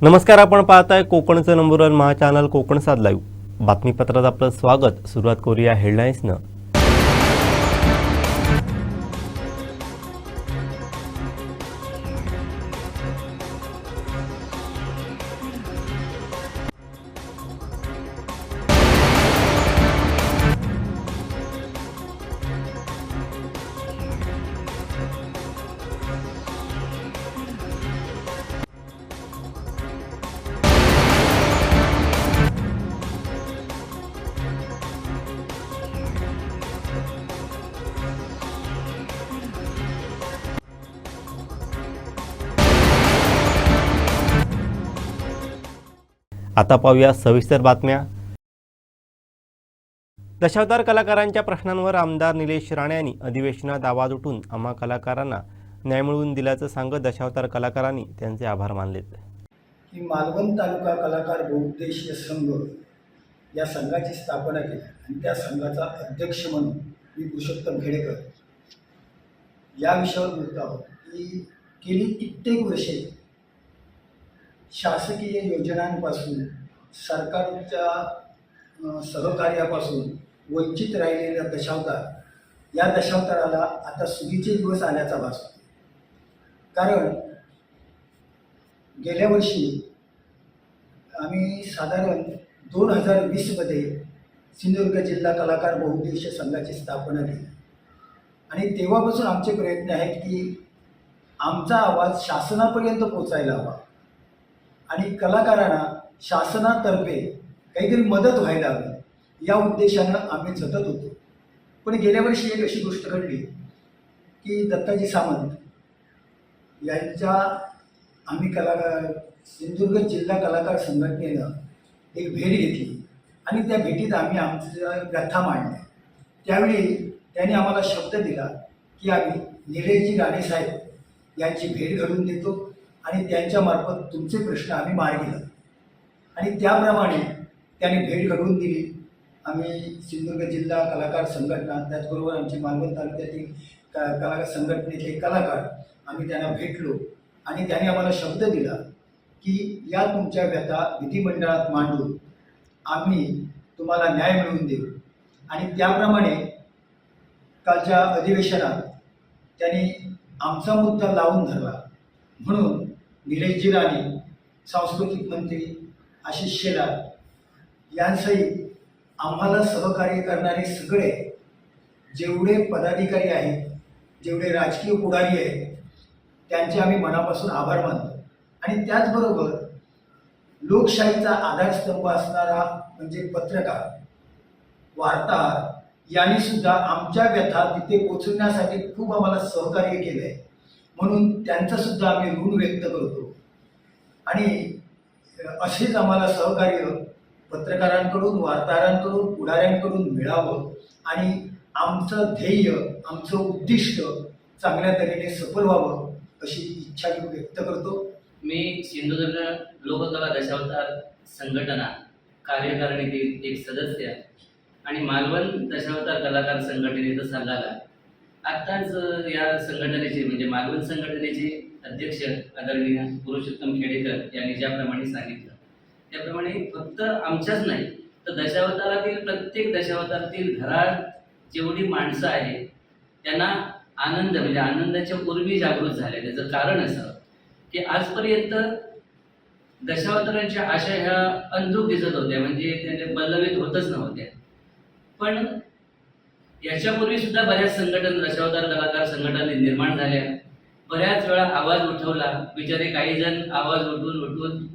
नमस्कार, आपण पाहताय कोकणचं नंबर 1 महा चॅनल कोकण सात लाईव्ह बातमीपत्रात आपलं स्वागत। सुरुवात करूया हेडलाईन्सनं। आता पाहूया सविस्तर बातम्या। दशावतार कलाकारांच्या प्रश्नांवर आमदार निलेश राणे यांनी अधिवेशनात आवाज उठवून आम्हा कलाकारांना न्याय मिळवून दिल्याचं सांगत दशावतार कलाकारांनी त्यांचे आभार मानलेत। की मालवण तालुका कलाकार बहुउद्देशीय संघ या संघाची स्थापना केली आणि त्या संघाचा अध्यक्ष म्हणून मी पुरुषोत्तम खेडेकर या विषयावर बोलत आहोत की गेली कित्येक वर्षे शासकीय योजनांपासून सरकारच्या सहकार्यापासून वंचित राहिलेल्या दशावतार या दशावताराला आता सुगीचे दिवस आल्याचा भास होतो। कारण गेल्या वर्षी आम्ही साधारण 2020मध्ये सिंधुदुर्ग जिल्हा कलाकार बहुउद्देशीय संघाची स्थापना केली आणि तेव्हापासून आमचे प्रयत्न आहेत की आमचा आवाज शासनापर्यंत पोचायला हवा आणि कलाकारांना शासनातर्फे काहीतरी मदत व्हायला हवी या उद्देशानं आम्ही झटत होतो। पण गेल्या वर्षी एक अशी गोष्ट घडली की दत्ताजी सामंत यांच्या आम्ही सिंधुदुर्ग जिल्हा कलाकार संघटनेनं एक भेट घेतली आणि त्या भेटीत आम्ही आमच्या व्यथा मांडल्या। त्यावेळी त्यांनी आम्हाला शब्द दिला की आम्ही निलेशजी राणे साहेब यांची भेट घडवून देतो आणि त्यांच्यामार्फत तुमचे प्रश्न आम्ही मार्गी लावू आणि त्याप्रमाणे त्यांनी भेट घडवून दिली। आम्ही सिंधुदुर्ग जिल्हा कलाकार संघटना त्याचबरोबर आमचे मालवण तालुक्यातील कलाकार संघटनेचे कलाकार आम्ही त्यांना भेटलो आणि त्यांनी आम्हाला शब्द दिला की या तुमच्या व्यथा विधिमंडळात मांडून आम्ही तुम्हाला न्याय मिळवून देऊ आणि त्याप्रमाणे कालच्या अधिवेशनात त्यांनी आमचा मुद्दा लावून धरला। म्हणून निलेशजी राणे, सांस्कृतिक मंत्री आशिष शेलार यांसहित आम्हाला सहकार्य करणारे सगळे जेवढे पदाधिकारी आहेत, जेवढे राजकीय पुढारी आहेत त्यांचे आम्ही मनापासून आभार मानतो आणि त्याचबरोबर लोकशाहीचा आधारस्तंभ असणारा म्हणजे पत्रकार, वार्ताहर यांनी सुद्धा आमच्या व्यथा तिथे पोचवण्यासाठी खूप आम्हाला सहकार्य केलं आहे। म्हणून त्यांचं सुद्धा आम्ही ऋण व्यक्त करतो आणि असेच आम्हाला सहकार्य पत्रकारांकडून, वार्ताहरांकडून, पुढाऱ्यांकडून मिळावं आणि आमचं ध्येय, आमचं उद्दिष्ट चांगल्या तऱ्हेने सफल व्हावं अशी इच्छा मी व्यक्त करतो। मी सिंधुदुर्ग लोककला दशावतार संघटना कार्यकारिणीतील एक सदस्य आणि मालवण दशावतार कलाकार संघटनेचा सल्लागार। आत्ताच या संघटनेचे म्हणजे मालवण संघटनेचे अध्यक्ष आदरणीय पुरुषोत्तम खेडेकर यांनी ज्याप्रमाणे सांगितलं त्याप्रमाणे फक्त आमच्याच नाही तर दशावतारातील प्रत्येक दशावतारातील घरात जेवढी माणसं आहेत त्यांना आनंद म्हणजे आनंदाच्या उर्मी जागृत झाल्या। त्याचं कारण असं की आजपर्यंत दशावतारांच्या आशा ह्या अंधुक दिसत होत्या, म्हणजे त्याने पल्लवित होतच नव्हत्या। पण याच्यापूर्वी सुद्धा बऱ्याच संघटना दशावतार कलाकार संघटना निर्माण झाल्या, बऱ्याच वेळा आवाज उठवला, बिचारे काही जण आवाज उठवून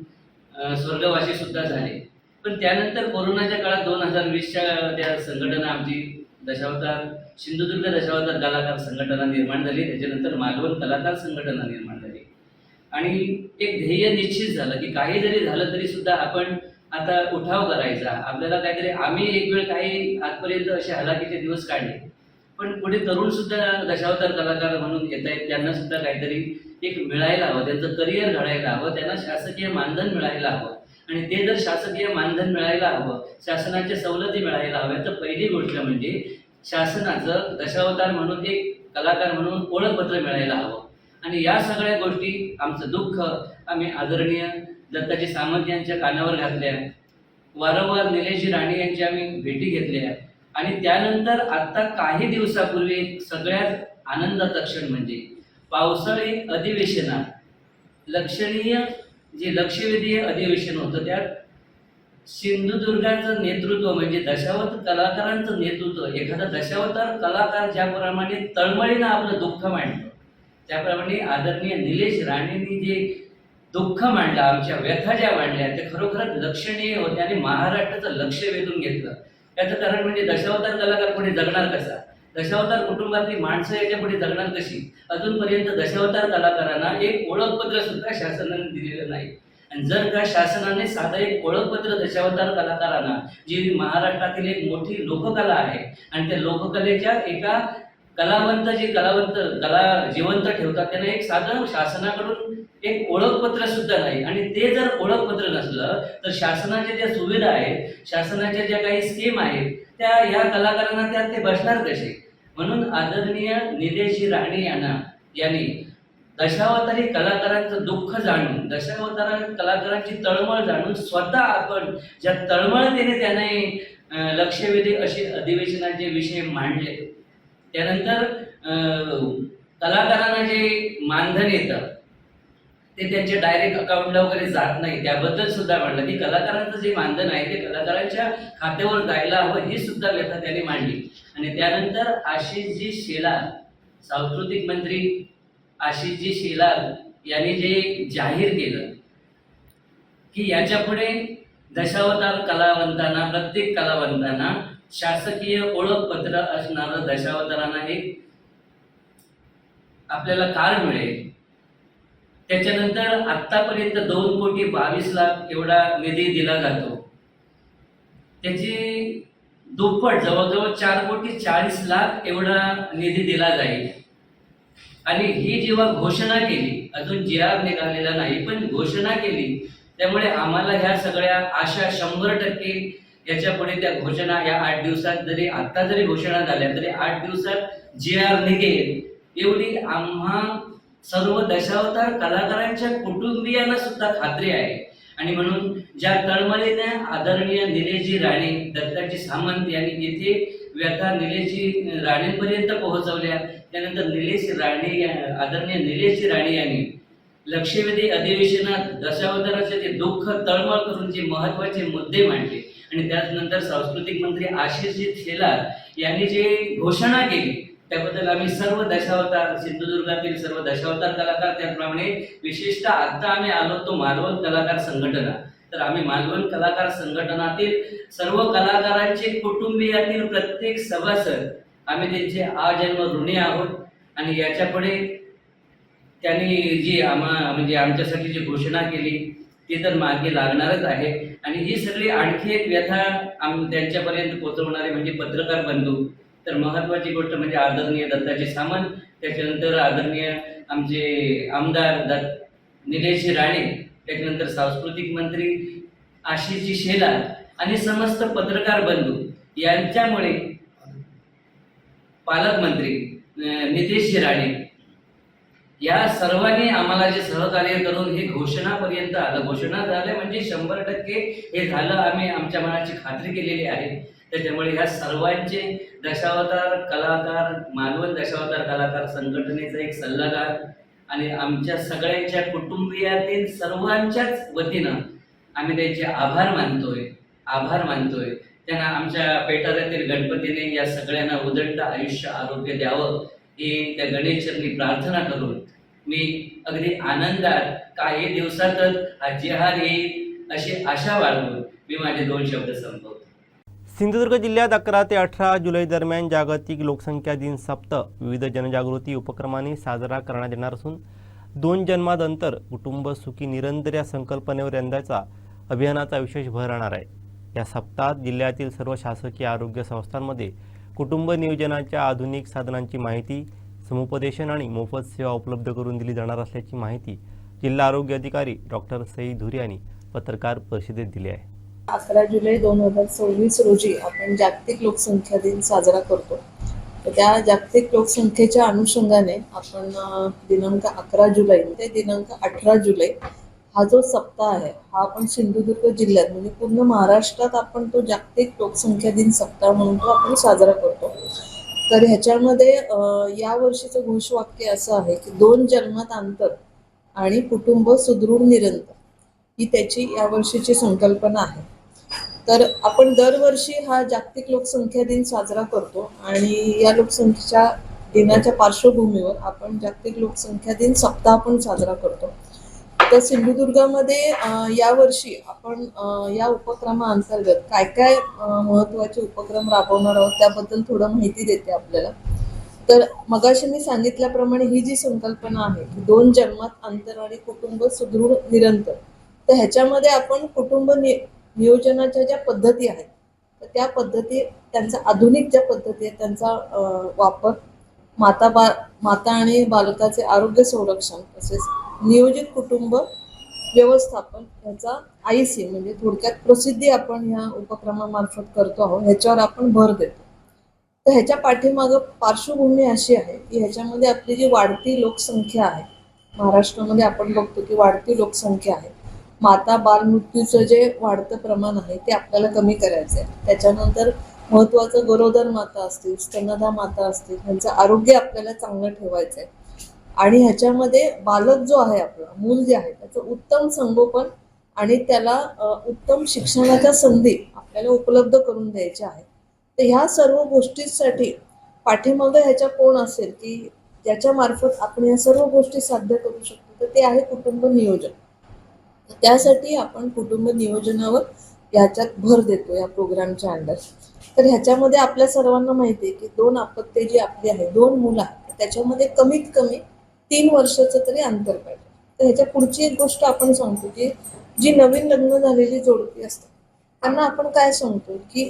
स्वर्गवासी सुद्धा झाले। पण त्यानंतर कोरोनाच्या काळात 2020च्या त्या संघटना आमची दशावतार सिंधुदुर्ग दशावतार कलाकार संघटना निर्माण झाली, त्याच्यानंतर मालवण कलाकार संघटना निर्माण झाली आणि एक ध्येय निश्चित झालं की काही जरी झालं तरी सुद्धा आपण आता उठाव करायचा, आपल्याला काहीतरी। आम्ही एक वेळ काही आजपर्यंत असे हलाखीचे दिवस काढले, पण पुढे तरुण सुद्धा दशावतार कलाकार म्हणून येत आहेत, त्यांना सुद्धा काहीतरी एक मिळायला हवं, त्यांचं करिअर घडायला हवं, त्यांना शासकीय मानधन मिळायला हवं आणि ते जर शासकीय मानधन मिळायला हवं, शासनाच्या सवलती मिळायला हव्या तर पहिली गोष्ट म्हणजे शासनाचं दशावतार म्हणून एक कलाकार म्हणून ओळखपत्र मिळायला हवं आणि या सगळ्या गोष्टी आमचं दुःख आम्ही आदरणीय दत्ताजी सामंत यांच्या कानावर घातल्या, वारंवार निलेशजी राणे यांची आम्ही भेटी घेतल्या आणि त्यानंतर आता काही दिवसापूर्वी सगळ्यात आनंदाचा क्षण म्हणजे पावसाळी अधिवेशनात लक्षणीय जे लक्षवेधी अधिवेशन होतं त्यात सिंधुदुर्गाचं नेतृत्व म्हणजे दशावतार कलाकारांचं नेतृत्व, एखादा दशावतार कलाकार ज्याप्रमाणे तळमळीनं आपलं दुःख मांडतो त्याप्रमाणे आदरणीय निलेश राणेंनी जे दुःख मांडलं, आमच्या व्यथा ज्या मांडल्या ते खरोखरच लक्षणीय होते आणि महाराष्ट्राचं लक्ष वेधून घेतलं. त्याचं कारण म्हणजे दशावतार कलाकार पुढे जगणार कसा, दशावतार कुटुंबातली माणसं याच्या पुढे जगणार कशी. अजूनपर्यंत दशावतार कलाकारांना एक ओळखपत्र सुद्धा शासनाने दिलेलं नाही. आणि जर का शासनाने साधं एक ओळखपत्र दशावतार कलाकारांना, जी महाराष्ट्रातील एक मोठी लोककला आहे आणि त्या लोककलेच्या एका कलावंत कला जिवंत ठेवतात, त्यांना एक साधं शासनाकडून एक ओळखपत्र सुद्धा नाही. आणि ते जर ओळखपत्र नसलं तर शासनाच्या ज्या सुविधा आहेत, शासनाच्या ज्या काही स्कीम आहेत त्या या कलाकारांना त्यात ते बसणार कसे. म्हणून आदरणीय निलेशजी राणे यांनी दशावतारी कलाकारांचं दुःख जाणून, दशावतार कलाकारांची तळमळ जाणून स्वतः आपण ज्या तळमळतेने त्याने लक्षवेधी असे अधिवेशनाचे विषय मांडले, त्यानंतर कलाकारांना जे मानधन येतं ते त्यांच्या डायरेक्ट अकाउंटला वगैरे जात नाही, त्याबद्दल सुद्धा मांडलं की कलाकारांचं जे मानधन आहे ते कलाकारांच्या खात्यावर जायला हवं, ही सुद्धा व्यथा त्यांनी मांडली. आणि त्यानंतर आशिषजी शेलार, सांस्कृतिक मंत्री आशिषजी शेलार यांनी जे जाहीर केलं की याच्यापुढे दशावतार कलावंतांना, प्रत्येक कलावंतांना शासकीय ओळखपत्र असणारं दशावतारांना एक आपल्याला कार्ड मिळेल. त्याच्यानंतर आतापर्यंत 2,22,00,000 एवढा निधी दिला जातो, त्याची दुप्पट जवळजवळ 4,40,00,000 एवढा निधी दिला जाईल. आणि ही जेव्हा घोषणा केली, अजून जी आर निघालेला नाही पण घोषणा केली, त्यामुळे आम्हाला ह्या सगळ्या आशा 100% याच्या पुढे त्या घोषणा या 8 दिवसात जरी आता जरी घोषणा झाल्या तरी 8 दिवसात जी आर निघेल एवढी आम्हा सर्व दशावतार कलाकारांच्या कुटुंबियांना सुद्धा खात्री आहे. आणि म्हणून ज्या तळमळीने आदरणीय निलेशजी राणे, दत्ताजी सामंत यांनी येथे व्यथा निलेशजी राणेंपर्यंत पोहोचवल्या, त्यानंतर आदरणीय निलेशजी राणे यांनी लक्षवेधी अधिवेशनात दशावताराचे ते दुःख तळमळ करून जे महत्वाचे मुद्दे मांडले आणि त्यानंतर सांस्कृतिक मंत्री आशिषजी शेलार यांनी जे घोषणा केली त्याबद्दल आम्ही सर्व दशावतार, सिंधुदुर्गातील सर्व दशावतार कलाकार, त्याप्रमाणे विशेषतः आता आम्ही आलो तो मालवण कलाकार संघटना, तर आम्ही मालवण कलाकार संघटनातील सर्व कलाकारांचे कुटुंबियातील प्रत्येक सभासद आम्ही त्यांचे आजन्म ऋणी आहोत. आणि याच्यापुढे त्यांनी जी म्हणजे आमच्यासाठी जी घोषणा केली ती तर मागे लागणारच आहे. आणि ही सगळी आणखी एक व्यथा त्यांच्यापर्यंत पोहोचवणारे म्हणजे पत्रकार बंधू, तर महत्वाची गोष्ट म्हणजे आदरणीय दत्ताजी सामंत, त्याच्यानंतर आदरणीय आमचे आमदार निलेशजी राणे, त्याच्यानंतर सांस्कृतिक मंत्री आशिषजी शेलार आणि समस्त पत्रकार बंधू यांच्यामुळे पालकमंत्री नितेशजी राणे या सर्वांनी आम्हाला जे सहकार्य करून हे घोषणापर्यंत आलं. घोषणा झाल्या म्हणजे 100% हे झालं, आम्ही आमच्या मनाची खात्री केलेली आहे. त्याच्यामुळे ह्या सर्वांचे दशावतार कलाकार, मालवण दशावतार कलाकार संघटनेचा एक सल्लागार आणि आमच्या सगळ्यांच्या कुटुंबियातील सर्वांच्याच वतीनं आम्ही त्यांचे आभार मानतोय. त्यांना आमच्या पेटाऱ्यातील गणपतीने या सगळ्यांना उदंड आयुष्य आरोग्य द्यावं ही त्या गणेशचरणी प्रार्थना करून मी अगदी आनंदात काही दिवसातच हा जिहार येईल अशी आशा बाळगून मी माझे 2 शब्द संपवतो. सिंधुदुर्ग जिल्ह्यात 11 ते 18 जुलै दरम्यान जागतिक लोकसंख्या दिन सप्ताह विविध जनजागृती उपक्रमांनी साजरा करण्यात येणार असून 2 जन्मात अंतर कुटुंब सुखी निरंतर या संकल्पनेवर यंदाचा अभियानाचा विशेष भर राहणार आहे. या सप्ताहात जिल्ह्यातील सर्व शासकीय आरोग्य संस्थांमध्ये कुटुंब नियोजनाच्या आधुनिक साधनांची माहिती, समुपदेशन आणि मोफत सेवा उपलब्ध करून दिली जाणार असल्याची माहिती जिल्हा आरोग्य अधिकारी डॉक्टर सई धुरी यांनी पत्रकार परिषदेत दिली आहे. 11 जुलै 2024 रोजी आपण जागतिक लोकसंख्या दिन साजरा करतो. तर त्या जागतिक लोकसंख्येच्या अनुषंगाने आपण दिनांक 11 जुलै ते दिनांक 18 जुलै हा जो सप्ताह आहे हा आपण सिंधुदुर्ग जिल्ह्यात म्हणजे पूर्ण महाराष्ट्रात आपण तो जागतिक लोकसंख्या दिन सप्ताह म्हणून तो आपण साजरा करतो. तर ह्याच्यामध्ये या वर्षीचं घोषवाक्य असं आहे की 2 जन्मात अंतर आणि कुटुंब सुदृढ निरंतर ही त्याची या वर्षीची संकल्पना आहे. तर आपण दरवर्षी हा जागतिक लोकसंख्या दिन साजरा करतो आणि या लोकसंख्येच्या दिनाच्या पार्श्वभूमीवर आपण जागतिक लोकसंख्या दिन सप्ताह पण साजरा करतो. तर सिंधुदुर्गामध्ये यावर्षी आपण या उपक्रमाअंतर्गत काय काय महत्त्वाचे उपक्रम राबवणार आहोत त्याबद्दल थोडं माहिती देते आपल्याला. तर मगाशी मी सांगितल्याप्रमाणे ही जी संकल्पना आहे की 2 जन्मात अंतर आणि कुटुंब सुदृढ निरंतर, तर ह्याच्यामध्ये आपण कुटुंब नियोजनाच्या ज्या पद्धती आहेत तर त्या पद्धती, त्यांचा आधुनिक ज्या पद्धती आहेत त्यांचा वापर, माता आणि बालकाचे आरोग्य संरक्षण, तसेच नियोजित कुटुंब व्यवस्थापन ह्याचा आईसी म्हणजे थोडक्यात प्रसिद्धी आपण ह्या उपक्रमामार्फत करतो आहोत, ह्याच्यावर आपण भर देतो. तर ह्याच्या पाठीमागं पार्श्वभूमी अशी आहे की ह्याच्यामध्ये आपली जी वाढती लोकसंख्या आहे, महाराष्ट्रामध्ये आपण बघतो की वाढती लोकसंख्या आहे, माता बाल मृत्यूचं जे वाढतं प्रमाण आहे ते आपल्याला कमी करायचं आहे. त्याच्यानंतर महत्त्वाचं गरोदर माता असतील, स्तनदा माता असतील, ह्यांचं आरोग्य आपल्याला चांगलं ठेवायचं आहे. आणि ह्याच्यामध्ये बालक जो आहे, आपला मूल जे आहे त्याचं उत्तम संगोपन आणि त्याला उत्तम शिक्षणाच्या संधी आपल्याला उपलब्ध करून द्यायच्या आहेत. तर ह्या सर्व गोष्टींसाठी पाठीमागं ह्याच्या कोण असेल की ज्याच्या मार्फत आपण या सर्व गोष्टी साध्य करू शकतो, तर ते आहे कुटुंब नियोजन. तर त्यासाठी आपण कुटुंब नियोजनावर ह्याच्यात भर देतो या प्रोग्रामच्या अंडर. तर ह्याच्यामध्ये आपल्या सर्वांना माहिती आहे की 2 अपत्ये जी आपली आहे, 2 मुलं आहेत, त्याच्यामध्ये कमीत कमी 3 वर्षाचं तरी अंतर पाहिजे. तर ह्याच्या पुढची एक गोष्ट आपण सांगतो की जी नवीन लग्न झालेली जोडपी असतात त्यांना आपण काय सांगतो की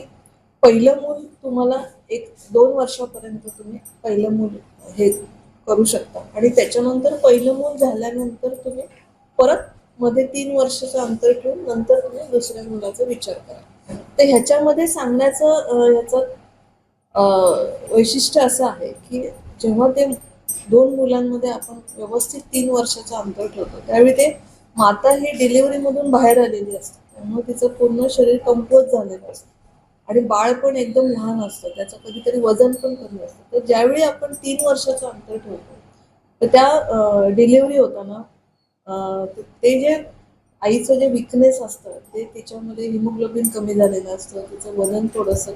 पहिलं मूल तुम्हाला 1-2 वर्षापर्यंत तुम्ही पहिलं मूल हे करू शकता आणि त्याच्यानंतर पहिलं मूल झाल्यानंतर तुम्ही परत मध्ये 3 वर्षाचं अंतर ठेवून नंतर तुम्ही दुसऱ्या मुलाचा विचार करा. तर ह्याच्यामध्ये सांगण्याचं ह्याचं वैशिष्ट्य असं आहे की जेव्हा ते 2 मुलांमध्ये आपण व्यवस्थित 3 वर्षाचं अंतर ठेवतो त्यावेळी ते माता ही डिलिव्हरीमधून बाहेर आलेली असते, त्यामुळे तिचं पूर्ण शरीर कमकुवत झालेलं असतं आणि बाळ पण एकदम लहान असतं, त्याचं कधीतरी वजन पण कमी असतं. तर ज्यावेळी आपण 3 वर्षाचं अंतर ठेवतो तर त्या डिलिव्हरी होताना ते जे आईचं जे विकनेस असतं ते तिच्यामध्ये हिमोग्लोबिन कमी झालेलं असतं, तिचं वजन थोडंसं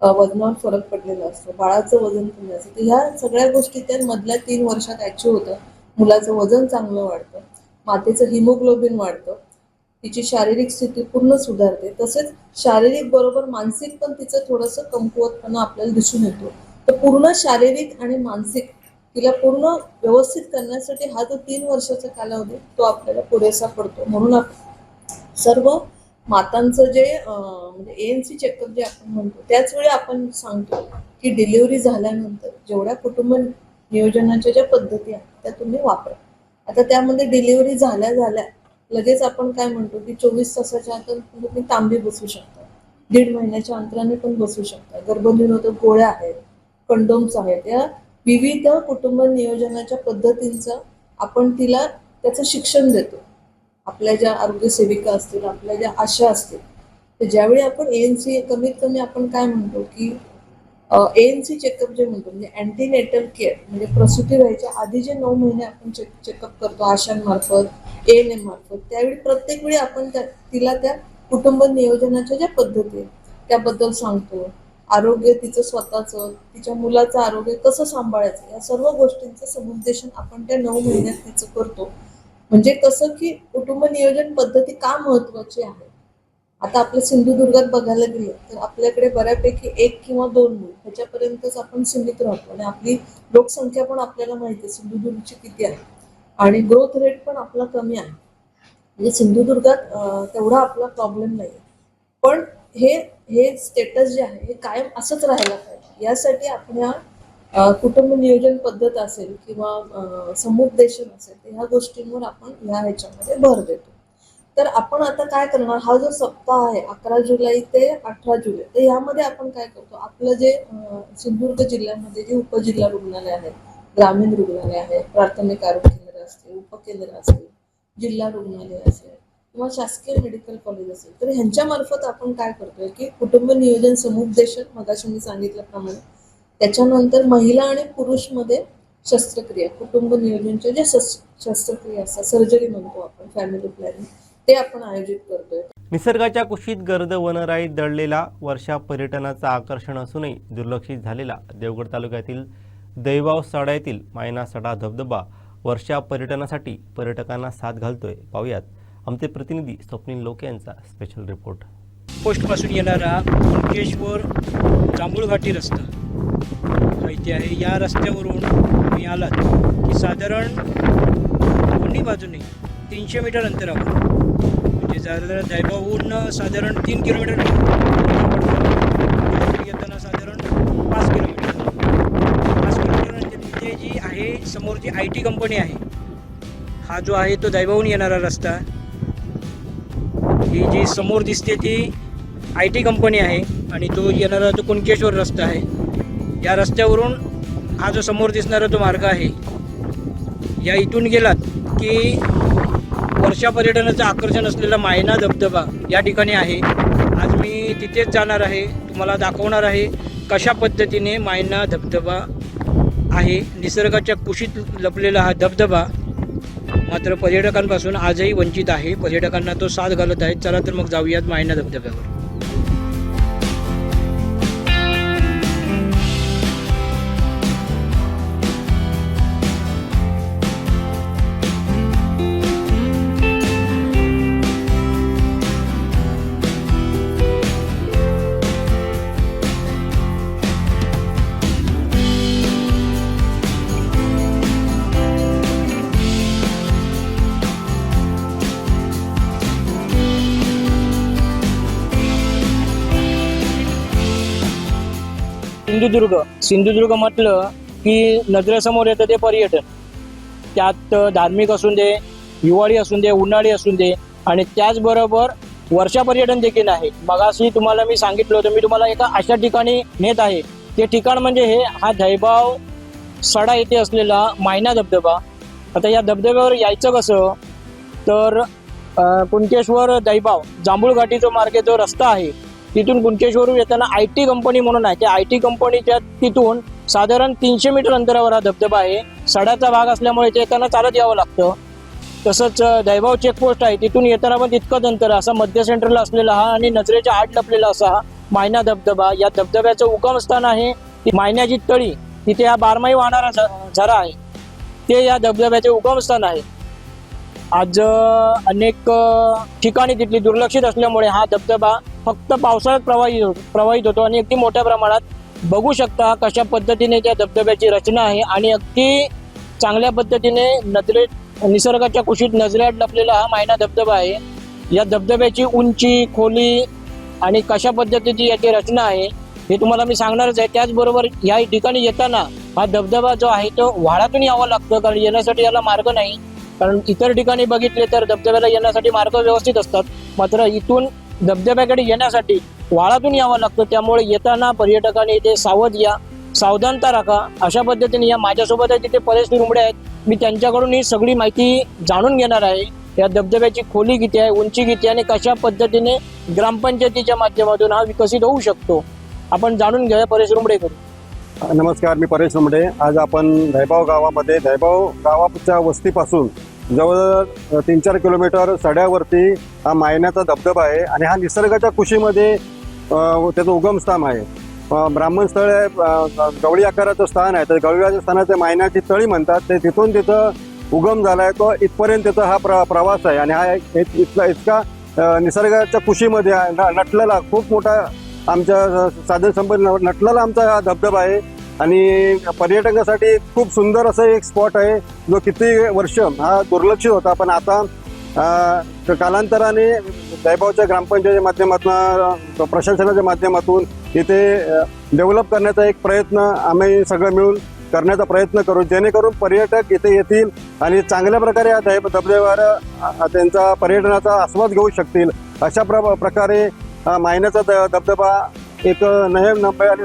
वजनावर फरक पडलेला असतो, बाळाचं वजन कमी असतं. तर ह्या सगळ्या गोष्टी त्या मधल्या 3 वर्षात ॲचिव्ह होतं. मुलाचं वजन चांगलं वाढतं, मातेचं हिमोग्लोबिन वाढतं, तिची शारीरिक स्थिती पूर्ण सुधारते, तसेच शारीरिक बरोबर मानसिक पण तिचं थोडंसं कमकुवतपणा आपल्याला दिसून येतो. तर पूर्ण शारीरिक आणि मानसिक तिला पूर्ण व्यवस्थित करण्यासाठी हा जो 3 वर्षाचा कालावधी तो आपल्याला पुरेसा पडतो. म्हणून सर्व मातांचं जे म्हणजे ANC चेकअप जे आपण म्हणतो त्याच वेळी आपण सांगतो की डिलिव्हरी झाल्यानंतर जेवढ्या कुटुंब नियोजनाच्या ज्या पद्धती आहेत त्या तुम्ही वापरा. आता त्यामध्ये डिलिव्हरी झाल्या लगेच आपण काय म्हणतो की 24 तासाच्या आत तुम्ही तांबी बसू शकता, 1.5 महिन्याच्या अंतराने पण बसू शकता, गर्भनिरोधक गोळ्या आहेत, कंडोम्स आहेत, या विविध कुटुंब नियोजनाच्या पद्धतींचं आपण तिला त्याचं शिक्षण देतो. आपल्या ज्या आरोग्य सेविका असतील, आपल्या ज्या आशा असतील, तर ज्यावेळी आपण ANC कमीत कमी आपण काय म्हणतो की ANC चेकअप जे म्हणतो म्हणजे अँटीनेटल केअर, म्हणजे प्रसूती व्हायच्या आधी जे 9 महिने आपण चेकअप करतो आशांमार्फत, ANM मार्फत, त्यावेळी प्रत्येक वेळी आपण तिला त्या कुटुंब नियोजनाच्या ज्या पद्धती आहेत त्याबद्दल सांगतो. आरोग्य तिचं स्वतःचं, तिच्या मुलाचं आरोग्य कसं सांभाळायचं या सर्व गोष्टींचं समुपदेशन आपण त्या 9 महिन्यात तिचं करतो. म्हणजे कसं की कुटुंब नियोजन पद्धती का महत्वाची आहे. आता आपल्या सिंधुदुर्गात बघायला गेलं तर आपल्याकडे बऱ्यापैकी 1 किंवा 2 मूल ह्याच्यापर्यंतच आपण सीमित राहतो आणि आपली लोकसंख्या पण आपल्याला माहिती आहे सिंधुदुर्गची किती आहे आणि ग्रोथ रेट पण आपला कमी आहे. म्हणजे सिंधुदुर्गात तेवढा आपला प्रॉब्लेम नाही. पण हे हे स्टेटस जे आहे हे कायम असंच राहायला पाहिजे, यासाठी आपल्या कुटुंब नियोजन पद्धत असेल किंवा समुपदेशन असेल तर ह्या गोष्टींवर आपण ह्याच्यामध्ये भर देतो. तर आपण आता काय करणार, हा जो सप्ताह आहे 11 जुलै ते 18 जुलै, तर यामध्ये आपण काय करतो, आपलं जे सिंधुदुर्ग जिल्ह्यामध्ये जे उपजिल्हा रुग्णालय आहेत, ग्रामीण रुग्णालय आहे, प्राथमिक आरोग्य केंद्र असतील, उपकेंद्र असतील, जिल्हा रुग्णालय असेल किंवा शासकीय मेडिकल कॉलेज असेल, तर ह्यांच्यामार्फत आपण काय करतोय की कुटुंब नियोजन समुपदेशन मगाशी मी सांगितल्याप्रमाणे, त्याच्यानंतर महिला आणि पुरुषमध्ये शस्त्रक्रिया, कुटुंब नियोजनच्या ज्या शस्त्रक्रिया असतात, सर्जरी म्हणतो आपण, फॅमिली प्लॅनिंग, ते आपण आयोजित करतोय. निसर्गाच्या कुशीत गर्द वनराईत दडलेला वर्षा पर्यटनाचं आकर्षण असूनही दुर्लक्षित झालेला देवगड तालुक्यातील दैवाव सडा येथील मायना सडा धबधबा वर्षा पर्यटनासाठी पर्यटकांना साथ घालतोय. पाहूयात आमचे प्रतिनिधी स्वप्नील लोके यांचा स्पेशल रिपोर्ट. पोस्टपासून येणारा कुणकेश्वर जांभूळघाटी रस्ता हा इथे आहे. या रस्त्यावरून तुम्ही आलात की साधारण दोन्ही बाजूने 300 मीटर अंतरावर, म्हणजे साधारण दैबाहून साधारण 3 किलोमीटर येताना साधारण 5 किलोमीटर नंतर तिथे जी आहे समोरची IT कंपनी आहे. हा जो आहे तो दैबाहून येणारा रस्ता, ही जी समोर दिसते ती IT कंपनी आहे आणि तो येणारा तो कुणकेश्वर रस्ता आहे. या रस्त्यावरून हा जो समोर दिसणारा तो मार्ग आहे, या इथून गेलात की वर्षा पर्यटनाचं आकर्षण असलेला मायना धबधबा या ठिकाणी आहे. आज मी तिथेच जाणार आहे, तुम्हाला दाखवणार आहे कशा पद्धतीने मायना धबधबा आहे. निसर्गाच्या कुशीत लपलेला हा धबधबा मात्र पर्यटकांपासून आजही वंचित आहे. पर्यटकांना तो साथ घालत आहे. चला तर मग जाऊयात मायना धबधब्यावर. सिंधुदुर्ग म्हटलं की नजरेसमोर येतं ते पर्यटन. त्यात धार्मिक असून दे, हिवाळी असून दे, उन्हाळी असून दे, आणि त्याचबरोबर वर्षा पर्यटन देखील आहे. मगाशी तुम्हाला मी सांगितलं होतं, मी तुम्हाला एका अशा ठिकाणी नेत आहे. ते ठिकाण म्हणजे हा दैबाव सडा येथे असलेला मायना धबधबा. आता या धबधब्यावर यायचं कसं तर कुणकेश्वर दैबाव जांभूळघाटी जो मार्ग जो रस्ता आहे तिथून कुणकेश्वरून येताना IT कंपनी म्हणून आहे, त्या IT कंपनीच्या तिथून साधारण 300 मीटर अंतरावर हा धबधबा आहे. सडाचा भाग असल्यामुळे ते येताना चालत यावं लागतं. तसंच दैबाव चेकपोस्ट आहे, तिथून येताना पण तितकंच अंतर, असा मध्य सेंटरला असलेला हा आणि नजरेच्या आड लपलेला असा हा मायना धबधबा. या धबधब्याचं उगमस्थान आहे ती मायन्याची तळी, तिथे हा 12माही वाहणारा झरा आहे, ते या धबधब्याचे उगमस्थान आहे. आज अनेक ठिकाणी तिथली दुर्लक्षित असल्यामुळे हा धबधबा फक्त पावसाळ्यात प्रवाहित होतो आणि अगदी मोठ्या प्रमाणात बघू शकता कशा पद्धतीने त्या धबधब्याची रचना आहे. आणि अगदी चांगल्या पद्धतीने निसर्गाच्या कुशीत नजरेआड लपलेला हा मायना धबधबा आहे. या धबधब्याची उंची, खोली आणि कशा पद्धतीची याची रचना आहे हे तुम्हाला मी सांगणारच आहे. त्याचबरोबर या ठिकाणी येताना हा धबधबा जो आहे तो व्हाळातून यावं लागतं, कारण येण्यासाठी याला मार्ग नाही. कारण इतर ठिकाणी बघितले तर धबधब्याला येण्यासाठी मार्ग व्यवस्थित असतात, मात्र इथून धबधब्याकडे येण्यासाठी व्हाळातून यावं लागतं. त्यामुळे येताना पर्यटकांनी इथे सावध या, सावधानता राखा. अशा पद्धतीने या माझ्यासोबत आहे तिथे परेश रुमडे आहेत, मी त्यांच्याकडून ही सगळी माहिती जाणून घेणार आहे. या धबधब्याची खोली किती आहे, उंची किती आहे आणि कशा पद्धतीने ग्रामपंचायतीच्या माध्यमातून हा विकसित होऊ शकतो आपण जाणून घेऊया. परेश रुमडेकडून. नमस्कार, मी परेश रुमडे. आज आपण दैबाव गावामध्ये, दैबाव गावाच्या वस्तीपासून जवळ 3-4 किलोमीटर सड्यावरती हा मायन्याचा धबधबा आहे आणि हा निसर्गाच्या कुशीमध्ये त्याचं उगमस्थान आहे. ब्राह्मण स्थळ आहे, गवळी आकाराचं स्थान आहे. तर गवळीच्या स्थानाचे मायन्याची तळी म्हणतात. ते तिथून तिथं उगम झाला आहे, तो इथपर्यंत त्याचा हा प्रवास आहे. आणि हा इतका निसर्गाच्या कुशीमध्ये नटलेला, खूप मोठा आमच्या साधन संपत्ती नटलेला आमचा हा धबधबा आहे. आणि पर्यटकांसाठी खूप सुंदर असं एक स्पॉट आहे, जो किती वर्ष हा दुर्लक्षित होता. पण आता कालांतराने दैबावच्या ग्रामपंचायतीच्या माध्यमातून, प्रशासनाच्या माध्यमातून इथे डेव्हलप करण्याचा एक प्रयत्न आम्ही सगळं मिळून करण्याचा प्रयत्न करू, जेणेकरून पर्यटक इथे येतील आणि चांगल्या प्रकारे या धबधब्यावर त्यांचा पर्यटनाचा आस्वाद घेऊ शकतील. अशा प्रकारे मायन्याचा धबधबा एक नयन आणि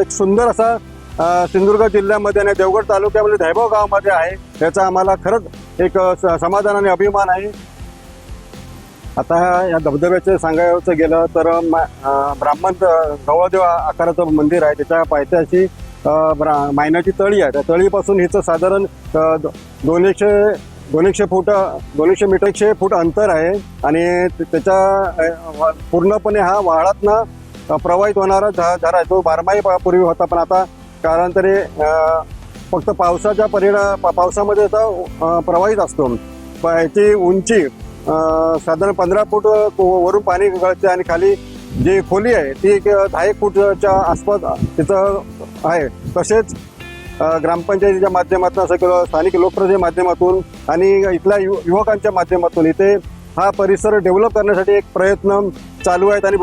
एक सुंदर असा सिंधुदुर्ग जिल्ह्यामध्ये आणि देवगड तालुक्यामध्ये धैबाव गावामध्ये आहे, याचा आम्हाला खरंच एक समाधान आणि अभिमान आहे. आता या धबधब्याचे सांगायचं गेलं तर ब्राह्मण गवळदेव आकाराचं मंदिर आहे. त्याच्या पायथ्याशी मायनाची तळी आहे. त्या तळीपासून हिचं साधारण 200 फूट अंतर आहे आणि त्याच्या पूर्णपणे हा वाळातनं प्रवाहित होणारा झरा आहे. तो बारमाही पूर्वी होता, पण आता कालांतरे फक्त पावसामध्ये आता प्रवाहित असतो. याची उंची साधारण 15 फूट वरून पाणी गळते आणि खाली जी खोली आहे ती 10 फूटच्या आसपास तिचं आहे. तसेच ग्रामपंचायतीच्या माध्यमातून असं किंवा स्थानिक लोकप्रतिनिधीच्या माध्यमातून आणि इथल्या युवकांच्या माध्यमातून इथे हा परिसर डेव्हलप करण्यासाठी एक प्रयत्न चालू आहेत आणि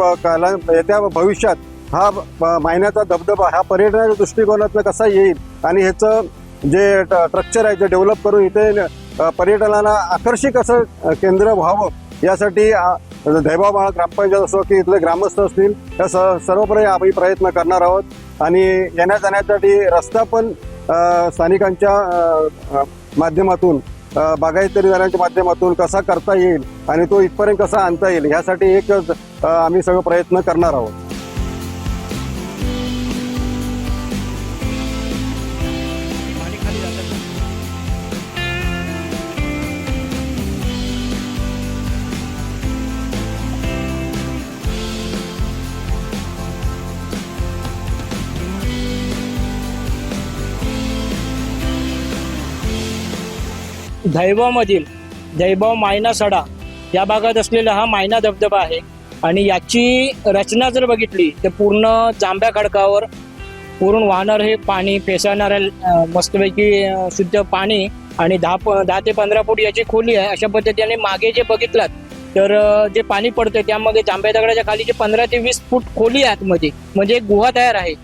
येत्या भविष्यात हा मायनाचा धबधबा हा पर्यटनाच्या दृष्टिकोनातून कसा येईल आणि ह्याचं जे स्ट्रक्चर आहे ते डेव्हलप करून इथे पर्यटनाला आकर्षक असं केंद्र व्हावं यासाठी धैबाव ग्रामपंचायत असो की इथले ग्रामस्थ असतील या सर्वपणे आम्ही प्रयत्न करणार आहोत आणि येण्या जाण्यासाठी रस्ता पण स्थानिकांच्या माध्यमातून बागायतदारांच्या माध्यमातून कसा करता येईल आणि तो इथपर्यंत कसा आणता येईल यासाठी एक आम्ही सगळं प्रयत्न करणार आहोत. धैबावमधील धैबाव मायना सडा या भागात असलेला हा मायना धबधबा आहे आणि याची रचना जर बघितली तर पूर्ण जांभ्या खडकावर पुरून वाहणार हे पाणी, फेसाळणाऱ्या मस्तपैकी शुद्ध पाणी आणि 10 ते 15 फूट याची खोली आहे. अशा पद्धतीने मागे जे बघितलात तर जे पाणी पडतं त्यामध्ये जांभ्या दगडाच्या खाली जे 15 ते 20 फूट खोली आहे आतमध्ये, म्हणजे एक गुहा तयार आहे.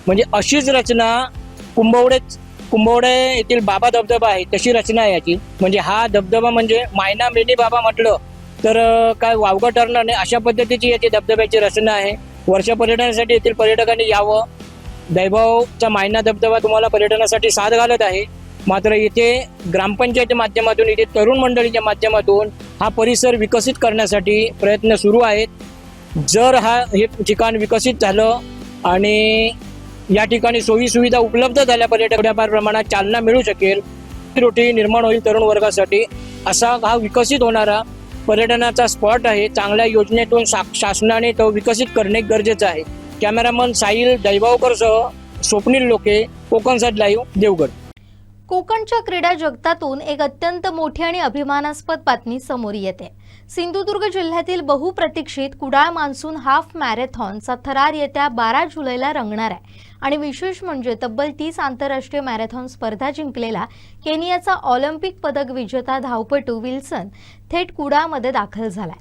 म्हणजे अशीच रचना कुंभवडे येथील बाबा धबधबा आहे तशी रचना आहे याची. म्हणजे हा धबधबा म्हणजे मायना मिनी बाबा म्हटलं तर काय वावगं ठरणार नाही अशा पद्धतीची याची धबधब्याची रचना आहे. वर्ष पर्यटनासाठी येथील पर्यटकांनी यावं. धैबावचा मायना धबधबा तुम्हाला पर्यटनासाठी साथ घालत आहे. मात्र इथे ग्रामपंचायतीच्या माध्यमातून इथे तरुण मंडळीच्या माध्यमातून हा परिसर विकसित करण्यासाठी प्रयत्न सुरू आहेत. जर हे ठिकाण विकसित झालं आणि या ठिकाणी सोयी सुविधा उपलब्ध झाल्या पर्यटकांना प्रमाणात चालना मिळू शकेल, रोटी निर्माण होईल तरुण वर्गासाठी. असा हा विकसित होणारा पर्यटनाचा स्पॉट आहे. चांगल्या योजनेतून शासनाने तो विकसित करणे गरजेचं आहे. कॅमेरामन साहिल दैबावकरसह स्वप्नील लोके, कोकणसाद लाईव्ह, देवगड. कोकणच्या क्रीडा जगतातून एक अत्यंत मोठी आणि अभिमानास्पद बातमी समोर येते. सिंधुदुर्ग जिल्ह्यातील बहुप्रतीक्षित कुडाळ मान्सून हाफ मॅरेथॉनचा थरार येत्या 12 जुलैला रंगणार आहे आणि विशेष म्हणजे तब्बल 30 आंतरराष्ट्रीय मॅरेथॉन स्पर्धा जिंकलेला केनियाचा ऑलिम्पिक पदक विजेता धावपटू विल्सन थेट कुडाळमध्ये दाखल झालाय.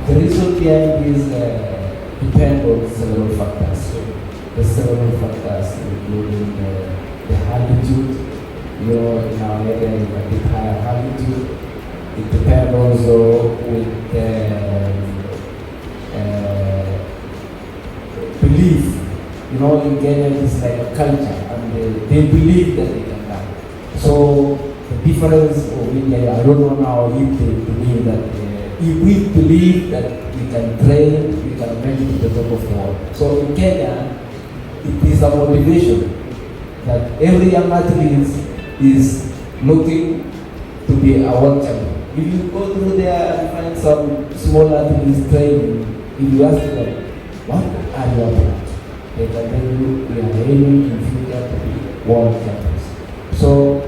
The reason behind this depend on several factors. So the several factors including the altitude, in our area you have the higher altitude. It depends also with belief. In Kenya it's like a culture and they believe that they can run. So the difference of India, I don't know now if they believe that if we believe that we can train, we can make it to the top of the world. So in Kenya, it is a motivation that every young athlete is looking to be a world champion. If you go through there and find some small athletes training, if you ask them, what are you about? They can tell you, we are aiming in future to be world champions. So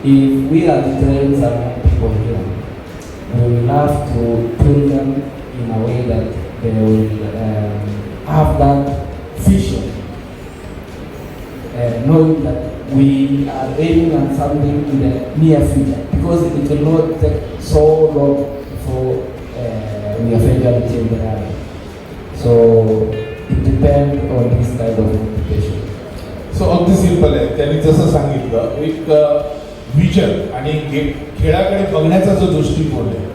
if we are the trainers and people here, we will have to train them in a way that they will have that vision, knowing that we are aiming at something in the near future, because it will not take so long before we eventually change the area. So it depends on this kind of motivation. So अगदी simple आहे. त्यांनी जसं सांगितलं, एक vision आणि खेळाकडे बघण्याचा जो दृष्टिकोन आहे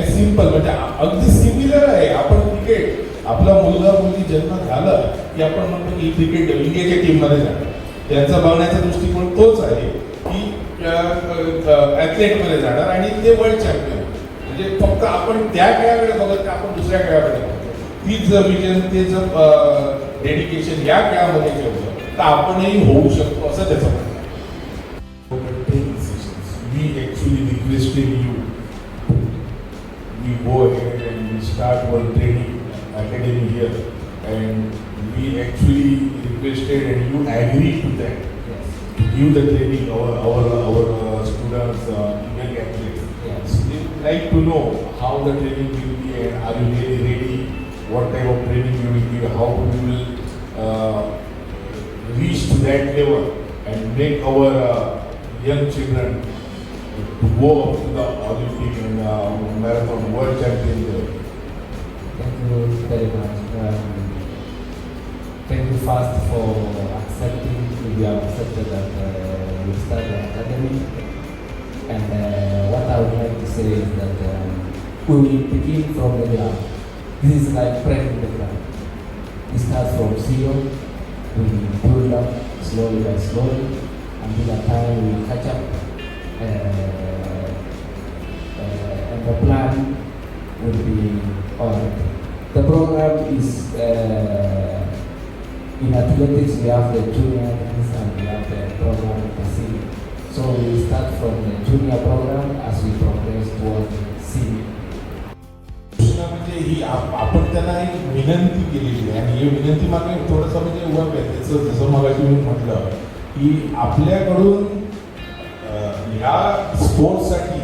सिंपल, म्हणजे अगदी सिमिलर आहे. आपण क्रिकेट, आपला मुलगा मुलगी जन्म झाला की आपण म्हणतो की क्रिकेट इंडियाच्या टीममध्ये जाणार. त्यांचा बघण्याचा दृष्टिकोन तोच आहे की ॲथलेटमध्ये जाणार आणि ते वर्ल्ड चॅम्पियन. म्हणजे फक्त आपण त्या खेळाकडे बघत नाही, आपण दुसऱ्या खेळाकडे बघतो. तीच जर विजन, ते जर डेडिकेशन या खेळामध्ये ठेवलं तर आपणही होऊ शकतो, असं त्याचं म्हणणं आहे. We actually requested you we go ahead and we start one training academy here, and we actually requested and you agreed to that, to give the training our students, young athletes. So they would like to know how the training will be, and are you really ready, what type of training you will give, how you will reach to that level and make our young children to go up to the Olympic and marathon world champion there. Thank you very much. Thank you first for accepting. We have accepted that we start the academy, and what I would like to say is that we will begin from the ground. This is like breaking the ground. We start from zero. We build up slowly by slowly until the time we catch up. And the plan will be on. The program is in athletics. We have the junior athletes and we have the program in the senior. So we start from the junior program as we progress towards senior. म्हणजे ही आपण त्यांना एक विनंती केलेली आहे, आणि ही विनंती मागे थोडंसं म्हणजे उभं आहे. त्याचं जसं मगाशी मी म्हटलं की आपल्याकडून ह्या स्पोर्ट्ससाठी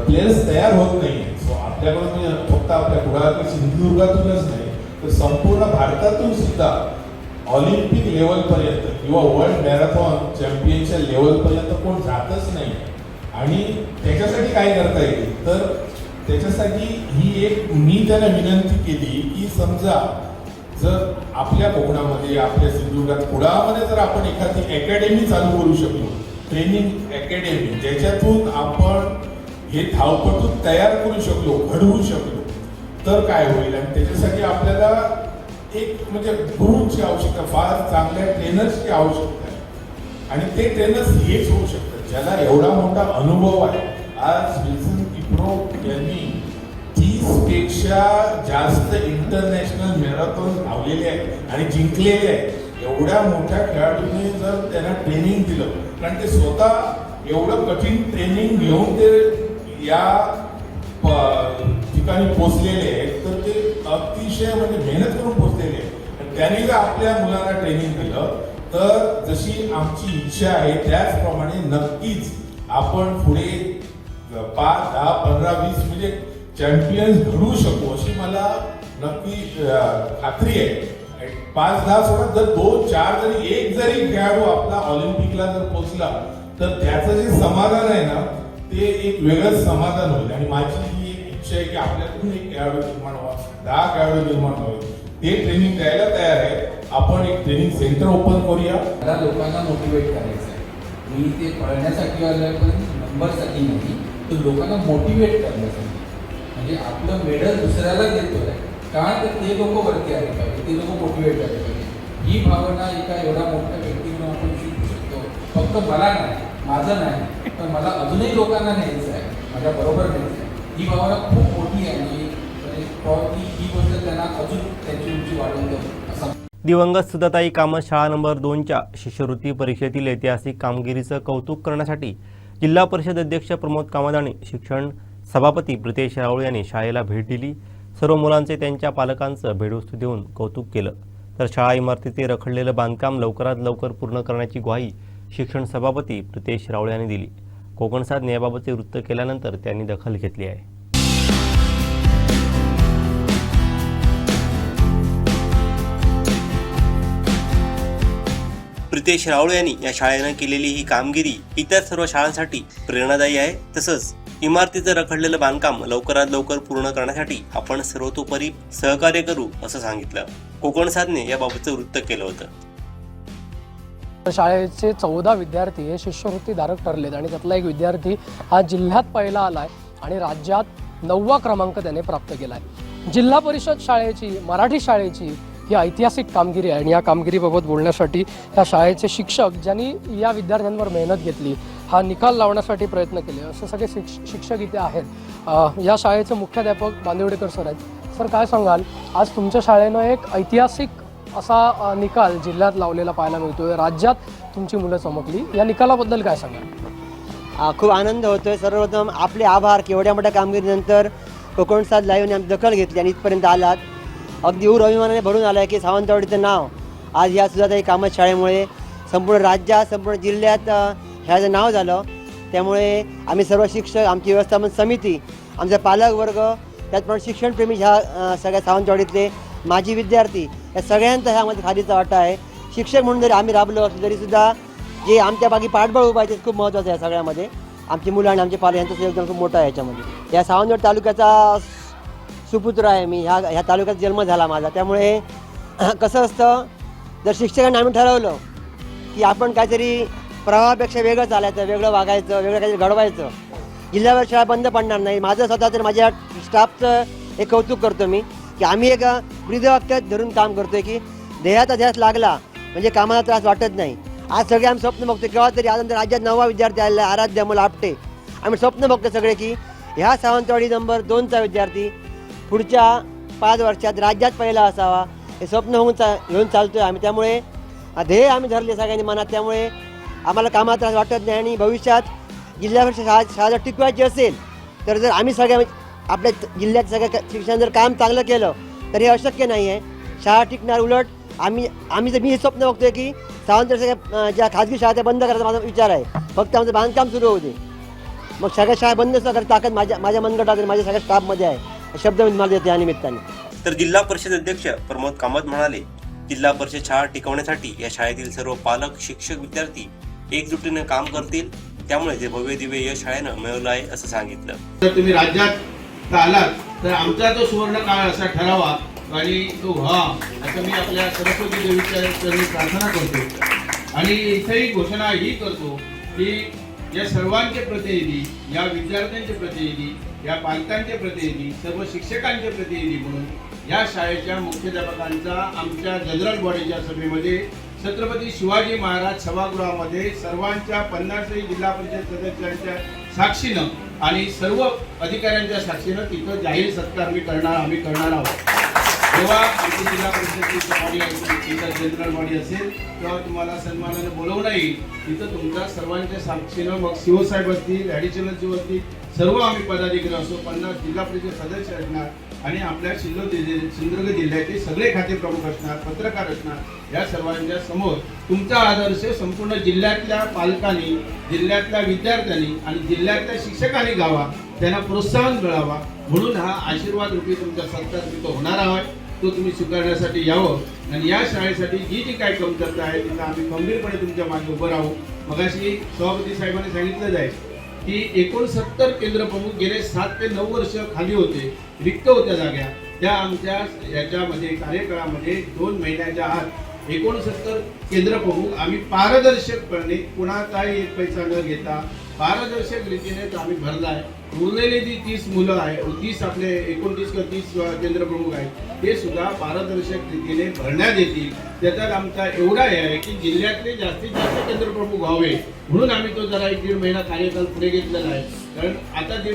प्लेयर्स तयार होत नाही. सो आपल्याकडून म्हणजे फक्त आपल्या कुडाळ सिंधुदुर्गातूनच नाही तर संपूर्ण भारतातून सुद्धा ऑलिम्पिक लेवलपर्यंत किंवा वर्ल्ड मॅरेथॉन चॅम्पियनच्या लेवलपर्यंत कोण जातच नाही. आणि त्याच्यासाठी काय करता येईल, तर त्याच्यासाठी ही एक मी त्यांना विनंती केली की समजा जर आपल्या कोकणामध्ये, आपल्या सिंधुदुर्गात, कुडाळमध्ये जर आपण एखादी अकॅडमी चालू करू शकलो, ट्रेनिंग अकॅडमी, ज्याच्यातून आपण हे धावपटू तयार करू शकलो, घडवू शकलो, तर काय होईल. आणि त्याच्यासाठी आपल्याला एक म्हणजे गुरूंची आवश्यकता, फार चांगल्या ट्रेनर्सची आवश्यकता आहे. आणि ते ट्रेनर्स हेच होऊ शकतात ज्याला एवढा मोठा अनुभव आहे. आज विल्सन किप्रो यांनी 30 पेक्षा जास्त इंटरनॅशनल मॅरेथॉन धावलेले आहेत आणि जिंकलेले आहेत. एवढ्या मोठ्या खेळाडूंनी जर त्यांना ट्रेनिंग दिलं, कारण ते स्वतः एवढं कठीण ट्रेनिंग घेऊन ते या ठिकाणी पोचलेले आहेत, तर ते अतिशय म्हणजे मेहनत करून पोचलेले आहेत. आणि त्यांनी जर आपल्या मुलांना ट्रेनिंग दिलं तर जशी आमची इच्छा आहे त्याचप्रमाणे नक्कीच आपण पुढे 5, 10, 15, 20 म्हणजे चॅम्पियन्स घडवू शकू अशी मला नक्की खात्री आहे. 5-10 सोडा, जर 2-4 जरी, एक जरी खेळाडू आपला ऑलिम्पिकला जर पोचला तर त्याचं जे समाधान आहे ना, ते एक वेगळंच समाधान होईल. आणि माझी ही एक इच्छा आहे की आपल्याकडून एक खेळाडू निर्माण व्हावा, 10 खेळाडू निर्माण व्हावे. ते ट्रेनिंग द्यायला तयार आहे. आपण एक ट्रेनिंग सेंटर ओपन करूया. मला लोकांना मोटिवेट करायचं आहे. मी ते पळण्यासाठी आलं पण नंबरसाठी नाही, तर लोकांना मोटिवेट करण्यासाठी. म्हणजे आपलं मेडल दुसऱ्याला देतोय कारण ते लोक वरती आले पाहिजे, ते लोक मोटिवेट झाले पाहिजे. ही भावना एका एवढ्या मोठ्या व्यक्तीकडून आपण शिकू शकतो. फक्त मला नाही, माझं नाही, पण मला अजूनही लोकांना न्यायचं आहे, माझ्या बरोबर न्यायचं आहे. ही भावना खूप मोठी आहे आणि प्रॉब्ली ही गोष्ट त्यांना अजून त्यांची उंची वाढवतं असं. दिवंगत सुधाताई कामत शाळा नंबर 2च्या शिष्यवृत्ती परीक्षेतील ऐतिहासिक कामगिरीचं कौतुक करण्यासाठी जिल्हा परिषद अध्यक्ष प्रमोद कामत आणि शिक्षण सभापती प्रितेश राऊळ यांनी शाळेला भेट दिली. सर्व मुलांचे त्यांच्या पालकांचं भेटवस्तू देऊन कौतुक केलं. तर शाळा इमारतीचे रखडलेलं बांधकाम लवकरात लवकर पूर्ण करण्याची ग्वाही शिक्षण सभापती प्रितेश राऊळ यांनी दिली. कोकणसादने याबाबतचे वृत्त केल्यानंतर त्यांनी दखल घेतली आहे. प्रितेश राऊळ यांनी या शाळेनं केलेली ही कामगिरी इतर सर्व शाळांसाठी प्रेरणादायी आहे. तसंच इमारतीचं रखडलेलं बांधकाम लवकरात लवकर पूर्ण करण्यासाठी आपण सर्वतोपरी सहकार्य करू असं सांगितलं. कोकणसादने याबाबतचं वृत्त केलं होतं. शाळेचे 14 विद्यार्थी हे शिष्यवृत्तीधारक ठरलेत आणि त्यातला एक विद्यार्थी हा जिल्ह्यात पहिला आलाय आणि राज्यात 9वा क्रमांक त्याने प्राप्त केलाय. जिल्हा परिषद शाळेची, मराठी शाळेची ही ऐतिहासिक कामगिरी आहे आणि या कामगिरीबाबत बोलण्यासाठी या शाळेचे शिक्षक ज्यांनी या विद्यार्थ्यांवर मेहनत घेतली, हा निकाल लावण्यासाठी प्रयत्न केले, असे सगळे शिक्षक इथे आहेत. या शाळेचे मुख्याध्यापक बांदिवडेकर सर आहेत. सर, काय सांगाल, आज तुमच्या शाळेनं एक ऐतिहासिक असा निकाल जिल्ह्यात लावलेला पाहायला मिळतोय, राज्यात तुमची मुलं चमकली, या निकालाबद्दल काय सांगाल? खूप आनंद होतोय. सर्वप्रथम आपले आभार की एवढ्या मोठ्या कामगिरीनंतर कोकणसाद लाईव्हने आमची दखल घेतली आणि इथपर्यंत आलात. अगदी ऊर अभिमानाने भरून आलं आहे की सावंतवाडीचं नाव आज या सुजाताई कामत शाळेमुळे संपूर्ण राज्यात, संपूर्ण जिल्ह्यात शाळेचं नाव झालं. त्यामुळे आम्ही सर्व शिक्षक, आमची व्यवस्थापन समिती, आमचा पालक वर्ग, त्याचप्रमाणे शिक्षणप्रेमी ह्या सगळ्या सावंतवाडीतले माजी विद्यार्थी, या सगळ्यांचा ह्यामध्ये खालीचा वाटा आहे. शिक्षक म्हणून जरी आम्ही राबलो असलो तरीसुद्धा जे आमच्या बाकी पाठबळ उभं आहे ते खूप महत्त्वाचं आहे. सगळ्यामध्ये आमची मुलं आणि आमचे पालक यांचं योगदान खूप मोठं आहे याच्यामध्ये. या सावंतवाडी तालुक्याचा सुपुत्र आहे मी, ह्या तालुक्यात जन्म झाला माझा. त्यामुळे कसं असतं, जर शिक्षकांनी आम्ही ठरवलं की आपण काहीतरी प्रवाहापेक्षा वेगळं चालायचं, वेगळं वागायचं, वेगळं काहीतरी घडवायचं, जिल्ह्यावर शाळा बंद पडणार नाही. माझं स्वतःचं, माझ्या स्टाफचं एक कौतुक करतो मी की आम्ही एक ब्रीदवाक्यात धरून काम करतो आहे की देहाचा ध्यास लागला म्हणजे कामाला त्रास वाटत नाही. आज सगळे आम्ही स्वप्न बघतो, केव्हा तरी आज आमच्या राज्यात 9वा विद्यार्थी आलेला आहे, आराध्य अमोल आपटे. आम्ही स्वप्न बघतो सगळे की ह्या सावंतवाडी नंबर 2चा विद्यार्थी पुढच्या 5 वर्षात राज्यात पहिला असावा, हे स्वप्न घेऊन चालतो आहे आम्ही. त्यामुळे ध्येय आम्ही धरले सगळ्यांनी मनात. त्यामुळे आम्हाला कामाला त्रास वाटत नाही आणि भविष्यात जिल्ह्यावर शाळा जर टिकवायची असेल तर जर आम्ही सगळ्या आपल्या जिल्ह्यात सगळ्या शिक्षण जर काम चांगलं केलं तर हे अशक्य नाही आहे. शाळा टिकणार. उलट मी हे स्वप्न बघतोय की सावंतवाडी सगळ्या ज्या खाजगी शाळा त्या बंद करायचा माझा विचार आहे. फक्त आमचं बांधकाम सुरू होऊ दे, मग सगळ्या शाळा बंद करण्याची ताकद माझ्या मनगटात आणि माझ्या सगळ्या स्टाफमध्ये आहे. शब्द मी तुम्हाला देते या निमित्ताने. तर जिल्हा परिषद अध्यक्ष प्रमोद कामत म्हणाले, जिल्हा परिषद शाळा टिकवण्यासाठी या शाळेतील सर्व पालक, शिक्षक, विद्यार्थी एकजुटीने काम करतील. त्यामुळे जे भव्य दिव्य यश शाळेनं मिळवलं आहे असं सांगितलं. जर तुम्ही राज्यात आलात तर आमचा तो सुवर्ण काळ असा ठरावा आणि तो व्हा असं मी आपल्या सरस्वती देवीच्या चरणी प्रार्थना करतो. आणि इथेही घोषणा ही करतो की या सर्वांचे प्रतिनिधी, या विद्यार्थ्यांचे प्रतिनिधी, या पालकांचे प्रतिनिधी, सर्व शिक्षकांचे प्रतिनिधी म्हणून या शाळेच्या मुख्याध्यापकांचा आमच्या जनरल बॉडीच्या सभेमध्ये छत्रपती शिवाजी महाराज सभागृहामध्ये सर्वांच्या 50 जिल्हा परिषद सदस्यांच्या साक्षीनं आणि सर्व अधिकाऱ्यांच्या साक्षीनं तिथं जाहीर सत्कार आम्ही करणार आहोत. जेव्हा आमची जिल्हा परिषदेची बॉडी असेल, तिथं जनरल बॉडी असेल, तेव्हा तुम्हाला सन्मानाने बोलवणं येईल. तिथं तुमच्या सर्वांच्या साक्षीनं मग शिवसाहेब असतील, ॲडिशनल शिव असतील, सर्व आम्ही पदाधिकारी असो, 50 जिल्हा परिषद सदस्य असणार आणि आपल्या सिंधुदुर्ग जिल्ह्याचे सगळे खाते प्रमुख असणार, पत्रकार असणार. या सर्वांच्या समोर तुमचा आदर्श संपूर्ण जिल्ह्यातल्या पालकांनी, जिल्ह्यातल्या विद्यार्थ्यांनी आणि जिल्ह्यातल्या शिक्षकांनी गावा, त्यांना प्रोत्साहन मिळावा म्हणून हा आशीर्वाद रूपी तुमचा सत्कार तिथं होणार आहे. तो तुम्ही स्वीकारण्यासाठी यावं आणि या शाळेसाठी जी काही कमतरता आहे तिथं आम्ही खंबीरपणे तुमच्या मागे उभं राहू. मगाशी सभापती साहेबांनी सांगितलं जाईल की 69 केंद्र प्रमुख गेले 7 ते 9 वर्ष खाली होते, रिक्त होत्या जागा. त्या आमच्या याच्यामध्ये कार्यकाळामध्ये 2 महिन्याच्या आत 69 केंद्र प्रमुख आम्ही पारदर्शकपणे कुणाचाही एक पैसा न घेता पारदर्शक रीतीने आम्ही भरलाय. उरलेली जी 30 मुलं आहे, 30 आपले 29 का 30 केंद्र प्रमुख आहेत, ते सुद्धा पारदर्शक रीतीने भरण्यात येतील. त्याच्यात आमचा एवढा आहे की जिल्ह्यातले जास्तीत जास्त केंद्र प्रमुख व्हावे म्हणून आम्ही तो जरा 1-1.5 महिना कार्यकाल पुढे घेतलेला आहे. कारण आता जी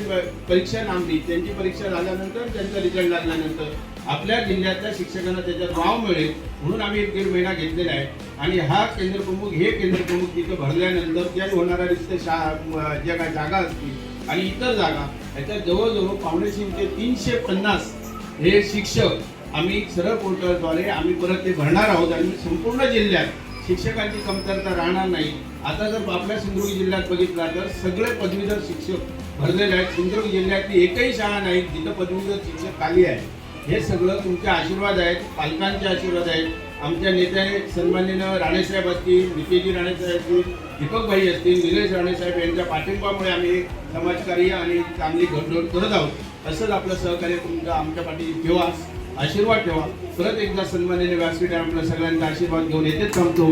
परीक्षा लांबली, त्यांची परीक्षा झाल्यानंतर, त्यांचा रिझल्ट लागल्यानंतर आपल्या जिल्ह्यातल्या शिक्षकांना त्याच्यात वाव मिळेल म्हणून आम्ही 1-1.5 महिना घेतलेला आहे. आणि हा केंद्र प्रमुख तिथं भरल्यानंतर त्या होणाऱ्या रिक्त ज्या काही जागा असतील आणि इतर जागा याच्यात जवळजवळ 250 ते 350 हे शिक्षक आम्ही सरळ पोर्टलद्वारे आम्ही परत ते भरणार आहोत. आणि संपूर्ण जिल्ह्यात शिक्षकांची कमतरता राहणार नाही. आता जर आपल्या सिंधुदुर्ग जिल्ह्यात बघितला तर सगळे पदवीधर शिक्षक भरलेले आहेत. सिंधुदुर्ग जिल्ह्यातली एकही शाळा नाही जिथं पदवीधर शिक्षक खाली आहे. हे सगळं तुमचे आशीर्वाद आहेत, पालकांचे आशीर्वाद आहेत. आमच्या नेत्याने सन्माननीय राणेसाहेब असतील, नितेशजी राणेसाहेब असतील, दीपकभाई असतील, निलेश राणेसाहेब यांच्या पाठिंबामुळे आम्ही समाजकार्य आणि चांगली घडवड करत आहोत. असंच आपलं सहकार्य तुमच्या आमच्या पाठी ठेवा, आशीर्वाद ठेवा. परत एकदा सन्माननीय व्यासपीठ आपल्या सगळ्यांचा आशीर्वाद घेऊन येतेच थांबतो.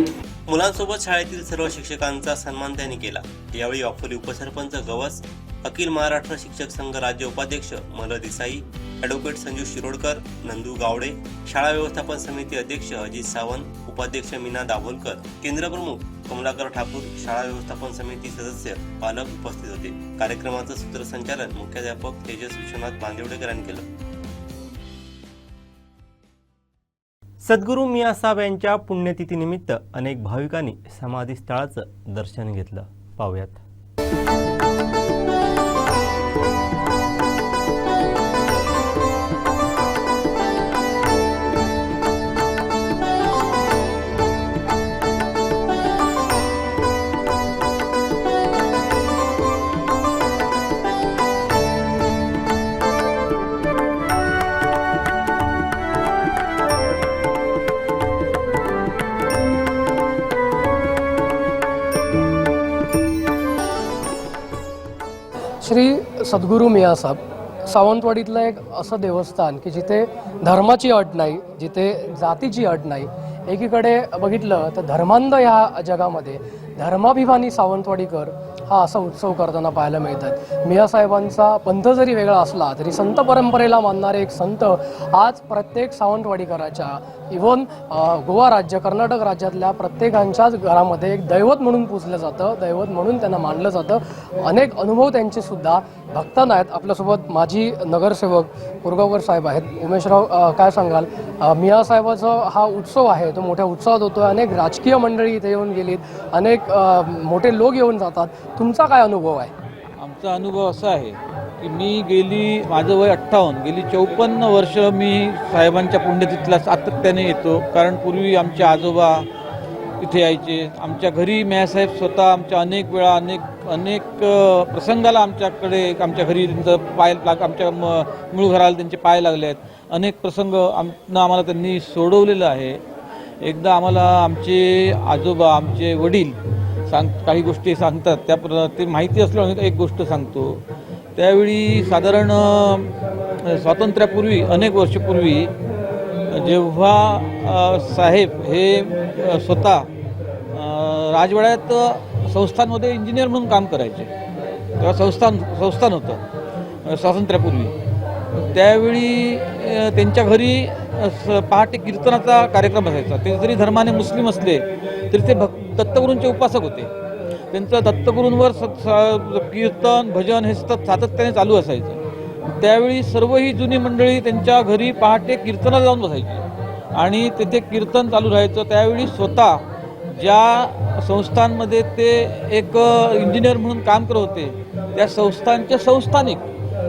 मुलांसोबत शाळेतील सर्व शिक्षकांचा सन्मान त्यांनी केला। यावेळी वाफोली उपसरपंच गवस, अखिल महाराष्ट्र शिक्षक संघ राज्य उपाध्यक्ष मल देसाई, ॲडव्होकेट संजू शिरोडकर, नंदू गावडे, शाळा व्यवस्थापन समिती अध्यक्ष अजित सावंत, उपाध्यक्ष मीना दाभोलकर, केंद्र प्रमुख कमलाकर ठाकूर, शाळा व्यवस्थापन समिती सदस्य, पालक उपस्थित होते। कार्यक्रमाचं सूत्रसंचालन मुख्याध्यापक तेजस विश्वनाथ बांदेवडेकर यांनी केलं। सद्गुरू मियाँ साहेब यांच्या पुण्यतिथीनिमित्त अनेक भाविकांनी समाधी स्थळाचं दर्शन घेतलं। पाहूयात। श्री सद्गुरू मियाँ साहेब सावंतवाडीतलं एक असं देवस्थान की जिथे धर्माची अट नाही, जिथे जातीची अट नाही। एकीकडे बघितलं तर धर्मांध ह्या जगामध्ये धर्माभिमानी सावंतवाडीकर हा असा उत्सव करताना पाहायला मिळतात। मियाँ साहेबांचा पंथ जरी वेगळा असला तरी संत परंपरेला मानणारे एक संत आज प्रत्येक सावंतवाडीकराच्या इव्हन गोवा राज्य, कर्नाटक राज्यातल्या प्रत्येकांच्याच घरामध्ये एक दैवत म्हणून पूजलं जातं, दैवत म्हणून त्यांना मानलं जातं। अनेक अनुभव त्यांचे सुद्धा भक्तांना आहेत। आपल्यासोबत माजी नगरसेवक कुरगावकर साहेब आहेत। उमेशराव, काय सांगाल, मियाँ साहेबाचा हा उत्सव आहे तो मोठ्या उत्साहात होतो, अनेक राजकीय मंडळी इथे येऊन गेलीत, अनेक मोठे लोक येऊन जातात, तुमचा काय अनुभव आहे? आमचा अनुभव असा आहे की माझं वय 58, गेली 54 वर्ष मी साहेबांच्या पुण्यतिथीला सातत्याने येतो। कारण पूर्वी आमचे आजोबा इथे यायचे, आमच्या घरी मियाँसाहेब स्वतः आमच्या अनेक वेळा अनेक प्रसंगाला आमच्या घरी त्यांचं पाय आमच्या मूळ घराला त्यांचे पाय लागले आहेत। अनेक प्रसंग आम्हाला त्यांनी सोडवलेलं आहे। एकदा आम्हाला आमचे आजोबा, आमचे वडील काही गोष्टी सांगतात, ते माहिती असल्यामुळे एक गोष्ट सांगतो। त्यावेळी साधारण स्वातंत्र्यापूर्वी अनेक वर्षापूर्वी जेव्हा साहेब हे स्वतः राजवाड्यात संस्थांमध्ये इंजिनियर म्हणून काम करायचे, तेव्हा संस्थान होतं स्वातंत्र्यापूर्वी, त्यावेळी त्यांच्या घरी पहाटे कीर्तनाचा कार्यक्रम असायचा। ते जरी धर्माने मुस्लिम असले तरी ते दत्तगुरूंचे उपासक होते। त्यांचं दत्तगुरूंवर कीर्तन, भजन हे सातत्याने चालू असायचं। त्यावेळी सर्व ही जुनी मंडळी त्यांच्या घरी पहाटे कीर्तनाला जाऊन बसायची आणि तिथे कीर्तन चालू राहायचं। त्यावेळी स्वतः ज्या संस्थांमध्ये ते एक इंजिनियर म्हणून काम करत होते त्या संस्थांचे संस्थानिक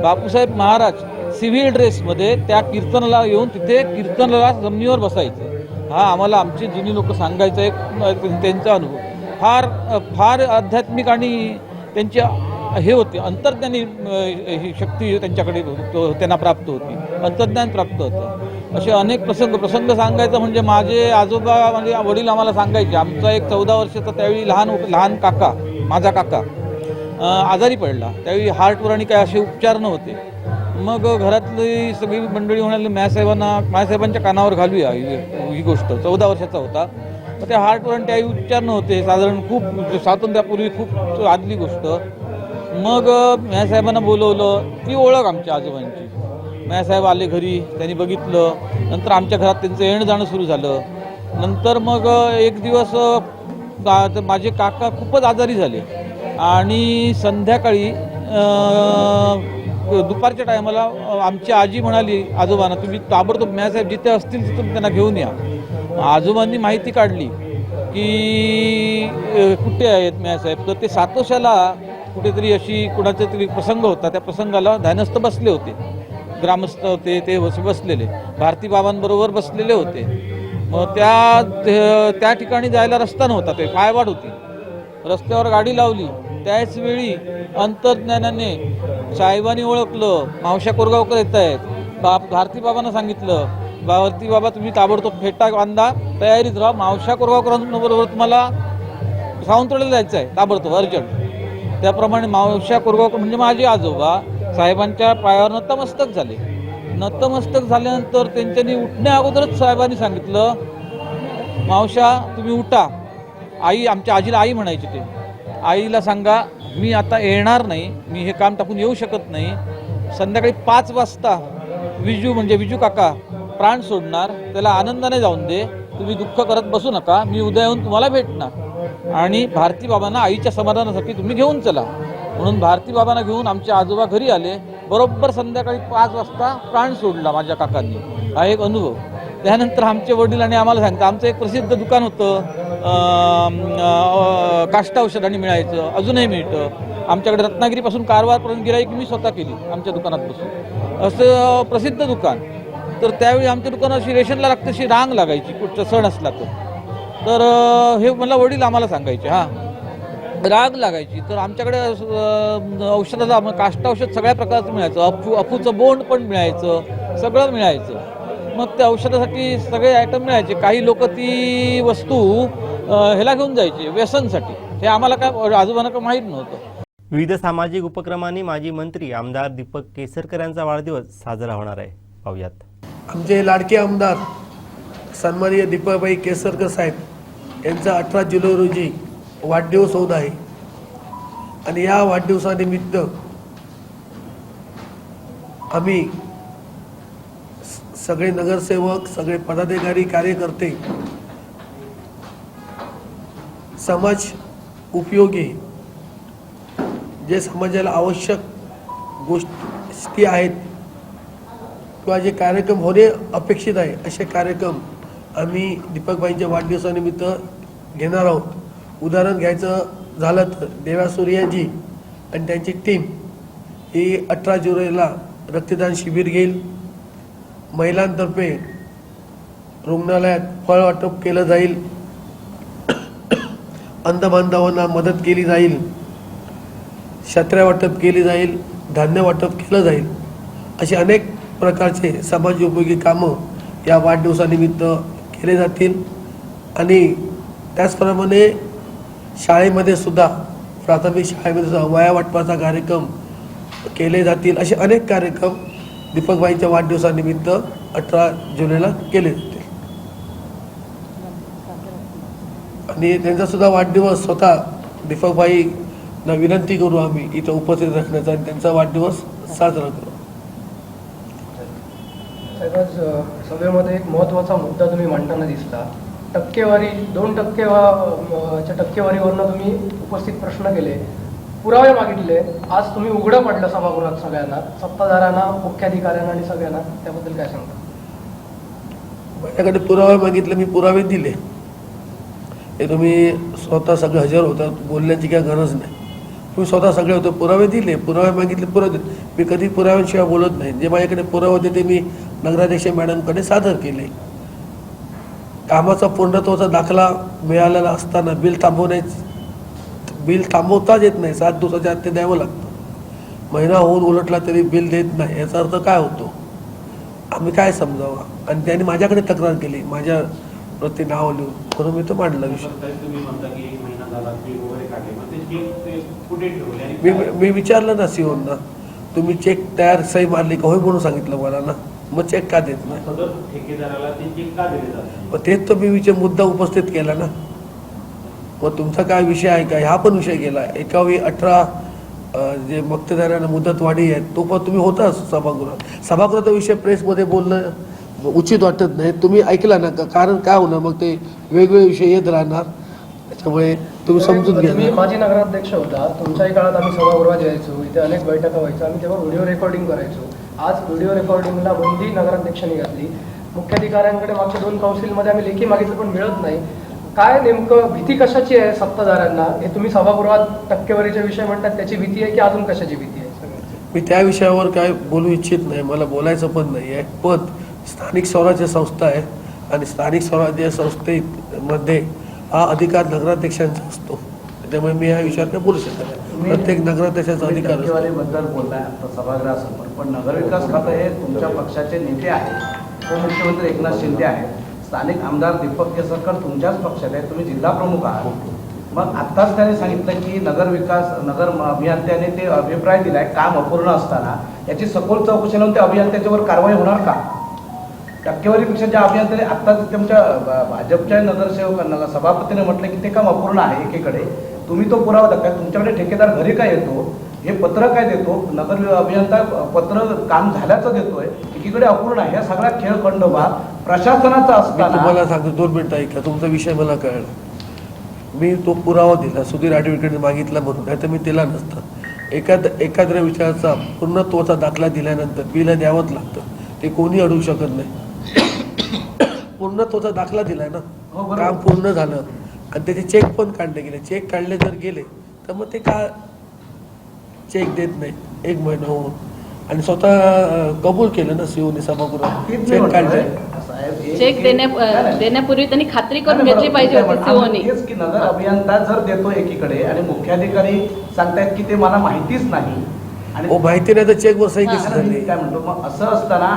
बापूसाहेब महाराज सिव्हिल ड्रेसमध्ये त्या कीर्तनाला येऊन तिथे कीर्तनाला जमिनीवर बसायचे। हा आम्हाला आमची जुनी लोक सांगायचं एक त्यांचा अनुभव फार आध्यात्मिक आणि त्यांच्या हे होते, अंतर्ज्ञानी ही शक्ती त्यांच्याकडे त्यांना प्राप्त होती, अंतर्ज्ञान प्राप्त होतं। असे अनेक प्रसंग सांगायचं म्हणजे माझे आजोबा, म्हणजे वडील आम्हाला सांगायचे, आमचा एक 14 वर्षाचा त्यावेळी लहान काका, माझा काका आजारी पडला। त्यावेळी हार्टवर आणि काय असे उपचार नव्हते। मग घरातली सगळी मंडळी म्हणाली मियाँसाहेबांच्या कानावर घालूया ही गोष्ट। 14 वर्षाचा होता, मग त्या हार्टवर आणि त्याही उपचार नव्हते, साधारण खूप स्वातंत्र्यापूर्वी खूप आदली गोष्ट। मग मियाँसाहेबांना बोलवलं, ती ओळख आमच्या आजोबांची। मियाँसाहेब आले घरी, त्यांनी बघितलं, नंतर आमच्या घरात त्यांचं येणं जाणं सुरू झालं। नंतर मग एक दिवस माझे काका खूपच आजारी झाले आणि संध्याकाळी दुपारच्या टायमाला आमची आजी म्हणाली आजोबांना, तुम्ही ताबडतोब मियाँसाहेब जिथे असतील तिथून त्यांना घेऊन या। आजोबांनी माहिती काढली की कुठे आहेत मियाँसाहेब, तर ते सातोशाला कुठेतरी अशी कुणाचा तरी प्रसंग होता, त्या प्रसंगाला ध्यानस्थ बसले होते, ग्रामस्थ होते, ते बसलेले भारती बाबांबरोबर बसलेले होते। मग त्या ठिकाणी जायला रस्ता नव्हता, ते पायवाट होती, रस्त्यावर गाडी लावली। त्याच वेळी अंतर्ज्ञानाने साहेबांनी ओळखलं, मावश्या कोरगावकर येत आहेत। भारती बाबांना सांगितलं, भारती बाबा तुम्ही ताबडतोब फेटा बांधा, तयारीत राहा, मावश्या कोरगावकरांबरोबर तुम्हाला सावंतवाडीला जायचं आहे ताबडतोब, अर्जंट। त्याप्रमाणे मावश्या कोरगावकर म्हणजे माझे आजोबा साहेबांच्या पायावर नतमस्तक झाले। नतमस्तक झाल्यानंतर त्यांच्यानी उठण्या अगोदरच साहेबांनी सांगितलं, मावश्या तुम्ही उठा, आई, आमच्या आजीला आई म्हणायची ते, आईला सांगा मी आता येणार नाही, मी हे काम टाकून येऊ शकत नाही, संध्याकाळी 5 वाजता विजू काका प्राण सोडणार, त्याला आनंदाने जाऊन दे, तुम्ही दुःख करत बसू नका, मी उद्या येऊन तुम्हाला भेटणार आणि भारती बाबांना आईच्या समाधानासाठी तुम्ही घेऊन चला. म्हणून भारती बाबांना घेऊन आमचे आजोबा घरी आले. बरोबर संध्याकाळी 5 वाजता प्राण सोडला माझ्या काकांनी. हा एक अनुभव. त्यानंतर आमचे वडिलांनी आम्हाला सांगतात, आमचं एक प्रसिद्ध दुकान होतं, काष्टा औषधांनी मिळायचं, अजूनही मिळतं. आमच्याकडे रत्नागिरीपासून कारवारपर्यंत गिराईक मी स्वतः केली आमच्या दुकानात बसून. असं प्रसिद्ध दुकान. तर त्यावेळी आमच्या दुकानात अशी रेशनला लागते, अशी रांग लागायची कुठचा सण असला तर हे मला वडील आम्हाला सांगायचे. राग लागायची. तर आमच्याकडे औषधाचं काष्टा औषध सगळ्या प्रकारचं मिळायचं, अफूचं बोंड पण मिळायचं, सगळं मिळायचं. मग त्या औषधासाठी सगळे आयटम मिळायचे. काही लोक ती वस्तू ह्याला घेऊन जायचे व्यसनसाठी. हे आम्हाला काय आजोबांना काय माहीत नव्हतं. विविध सामाजिक उपक्रमांनी माजी मंत्री आमदार दीपक केसरकर यांचा वाढदिवस साजरा होणार आहे. पाहूयात. आमचे लाडके आमदार सन्माननीय दीपकभाई केसरकर साहेब यांचा 18 जुलै रोजी वाढदिवस होत आहे आणि या वाढदिवसानिमित्त आम्ही सगळे नगरसेवक, सगळे पदाधिकारी, कार्यकर्ते, समाज उपयोगी जे समाजाला आवश्यक गोष्टी आहेत किंवा जे कार्यक्रम होणे अपेक्षित आहे असे कार्यक्रम आम्ही दीपकभाईंच्या वाढदिवसानिमित्त घेणार आहोत. उदाहरण घ्यायचं झालं तर देवा सूर्याजी आणि त्यांची टीम ही 18 जुलैला रक्तदान शिबिर घेईल. महिलांतर्फे रुग्णालयात फळ वाटप केलं जाईल, अंधबांधवांना मदत केली जाईल, छत्र्या वाटप केली जाईल, धान्य वाटप केलं जाईल. असे अनेक प्रकारचे समाज उपयोगी कामं या वाढदिवसानिमित्त केले जातील. आणि त्याचप्रमाणे शाळेमध्ये सुद्धा, प्राथमिक शाळेमध्ये सुद्धा वया वाटपाचा कार्यक्रम केले जातील. असे अनेक कार्यक्रम दीपकभाईंच्या वाढदिवसानिमित्त 18 जुलैला केले जातील. आणि त्यांचा सुद्धा वाढदिवस स्वतः दीपकभाईंना विनंती करू आम्ही इथं उपस्थित राहण्याचा आणि त्यांचा वाढदिवस साजरा करू. आज सभेमध्ये एक महत्त्वाचा मुद्दा तुम्ही मांडताना दिसला. टक्केवारी 2% टक्केवारीवरनं तुम्ही उपस्थित प्रश्न केले, पुरावे मागितले. आज तुम्ही उघडं पडलं सभागृहात सगळ्यांना, सत्ताधाऱ्यांना, मुख्याधिकाऱ्यांना आणि सगळ्यांना. त्याबद्दल काय सांगता? माझ्याकडे पुरावे मागितले, मी पुरावे दिले. हे तुम्ही स्वतः सगळे हजर होता, बोलण्याची काय गरज नाही. तुम्ही स्वतः सगळे होते, पुरावे दिले. पुरावे मागितले, पुरावे दिले. मी कधी पुराव्यांशिवाय बोलत नाही. जे माझ्याकडे पुरावे होते ते मी नगराध्यक्ष मॅडमकडे सादर केले. कामाचा पूर्णत्वाचा दाखला मिळालेला असताना बिल थांबवताच येत नाही. 7 दिवसाच्या आत ते द्यावं लागतं. महिना होऊन उलटला तरी बिल देत नाही, याचा अर्थ काय होतो? आम्ही काय समजावा? आणि त्यांनी माझ्याकडे तक्रार केली, माझ्या प्रति नाव लिहून, म्हणून मी तो मांडला विषय. मी विचारलं ना सीओना, तुम्ही चेक तयार सही मारली का? होय म्हणून सांगितलं मला ना. मग चेक का देत नाही? तेच तर मी मुद्दा उपस्थित केला ना. मग तुमचा काय विषय आहे का? हा पण विषय गेला. 18 जे मक्तेदारांना मुदतवाढी आहे तो पण तुम्ही होता सभागृहाचा विषय प्रेसमध्ये बोलणं उचित वाटत नाही. तुम्ही ऐकला ना का? कारण काय होणार मग ते वेगवेगळे विषय येत राहणार. त्याच्यामुळे तुम्ही समजून घ्या. तुम्ही माजी नगराध्यक्ष होता, तुमच्याही काळात आम्ही सभागृहात यायचो, इथे अनेक बैठका व्हायच्या, आम्ही तेव्हा व्हिडिओ रेकॉर्डिंग करायचो. आज व्हिडिओ रेकॉर्डिंगला बंदी नगराध्यक्षांनी घातली. मुख्याधिकाऱ्यांकडे मागच्या 2 काउन्सिलमध्ये आम्ही लेखी मागितलं पण मिळत नाही. काय नेमकं भीती कशाची आहे सत्ताधाऱ्यांना? हे तुम्ही सभागृहात टक्केवारीचा विषय म्हणतात, त्याची भीती आहे की अजून कशाची भीती आहे? मी त्या विषयावर काय बोलू इच्छित नाही, मला बोलायचं पण नाही आहे. पण स्थानिक स्वराज्य संस्था आहे आणि स्थानिक स्वराज्य संस्थेमध्ये हा अधिकार नगराध्यक्षांचा असतो. त्यामुळे मी या विषयावर काय बोलू शकत नाही. प्रत्येक नगराध्यक्षाचा अधिकार असतो. बद्दल बोलताय आता सभागृहासमोर, पण नगरविकास खातं हे तुमच्या पक्षाचे नेते आहेत, उपमुख्यमंत्री एकनाथ शिंदे आहेत, स्थानिक आमदार दीपक केसरकर तुमच्याच पक्षात आहेत, तुम्ही जिल्हा प्रमुख आहात. मग आत्ताच त्याने सांगितलं की नगर अभियंत्याने ते अभिप्राय दिलाय काम अपूर्ण असताना, याची सखोल चौकशी लावून त्या अभियंत्याच्यावर कारवाई होणार का? टक्केवारीपेक्षा ज्या अभियंत्याने आत्ता तुमच्या भाजपच्या नगरसेवकांना सभापतीने म्हटलं की ते काम अपूर्ण आहे. एकीकडे तुम्ही तो पुरावा दाखवा, तुमच्याकडे ठेकेदार घरी काय येतो, हे पत्र काय देतो, नगर अभियंता पत्र काम झाल्याचं देतोय, एकीकडे अपूर्ण आहे. या सगळा खेळखंडोबा प्रशासनाचा मी असताना तुम्हाला सांगतो, 2 मिनिटं ऐका, तुमचा विषय मला कळला. मी तो पुरावा दिला, सुधीर आठवडेकडे मागितला म्हणून, नाही तर मी दिला नसता. एखाद्या विषयाचा पूर्णत्वाचा दाखला दिल्यानंतर बिल द्यावंच लागतं, ते कोणी अडवू शकत नाही. पूर्णत्वाचा दाखला दिलाय ना, काम पूर्ण झालं आणि त्याचे चेक पण काढले गेले. चेक काढले जर गेले तर मग ते का चेक देत नाही 1 महिना होऊन, आणि स्वतः कबूल केलं ना सीओने सभागृहात, चेक काढले. चेक देण्यापूर्वी त्यांनी खात्री करून घेतली पाहिजे होती सीओने. तेच की नगर अभियंता जर देतो एकीकडे आणि मुख्याधिकारी सांगतायत की ते मला माहितीच नाही, आणि माहिती नाही तर चेकवर सही कशी झाली. काय म्हणतो, मग असं असताना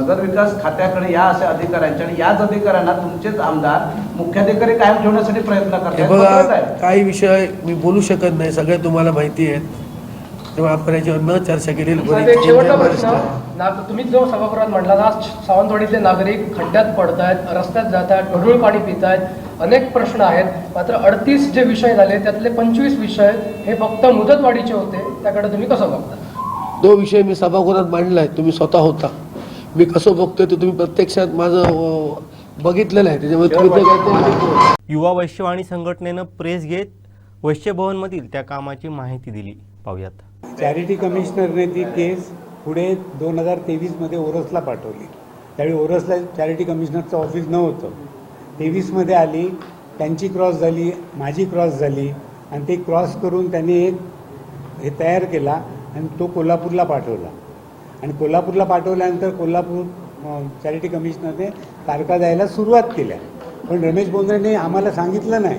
नगर विकास खात्याकडे या अशा अधिकाऱ्यांच्या आणि याच अधिकाऱ्यांना तुमचेच आमदार मुख्याधिकारी कायम ठेवण्यासाठी प्रयत्न हे बघा, काही विषय मी बोलू शकत नाही, सगळे तुम्हाला माहिती आहेत, तेव्हा आपण याच्यावर न चर्चा केलेली साहेब, एक शेवटचा प्रश्न. तुम्ही जो सभागृहात म्हटला ना, सावंतवाडीतले नागरिक खड्ड्यात पडतायत, रस्त्यात जात आहेत, ढोढूळ पाणी पित आहेत, अनेक प्रश्न आहेत. मात्र 38 जे विषय झाले त्यातले 25 विषय हे फक्त मुदतवाढीचे होते, त्याकडे तुम्ही कसं बघता? तो विषय मी सभागृहात मांडलाय, तुम्ही स्वतः होता. मी कसं बघतोय ते तुम्ही प्रत्यक्षात माझं बघितलेलं आहे, त्याच्यामुळे तुम्ही युवा वैश्यवाणी संघटनेनं प्रेस घेत वैश्य भवनमधील त्या कामाची माहिती दिली. पाहूयात. चॅरिटी कमिशनरने ती केस पुढे 2023मध्ये ओरसला पाठवली. त्यावेळी ओरसला चॅरिटी कमिशनरचं ऑफिस नव्हतं. 23मध्ये आली, त्यांची क्रॉस झाली, माझी क्रॉस झाली, आणि ते क्रॉस करून त्यांनी एक हे तयार केला आणि तो कोल्हापूरला पाठवला. आणि कोल्हापूरला पाठवल्यानंतर कोल्हापूर चॅरिटी कमिशनरने तारखा द्यायला सुरुवात केल्या, पण रमेश बोंद्रेने आम्हाला सांगितलं नाही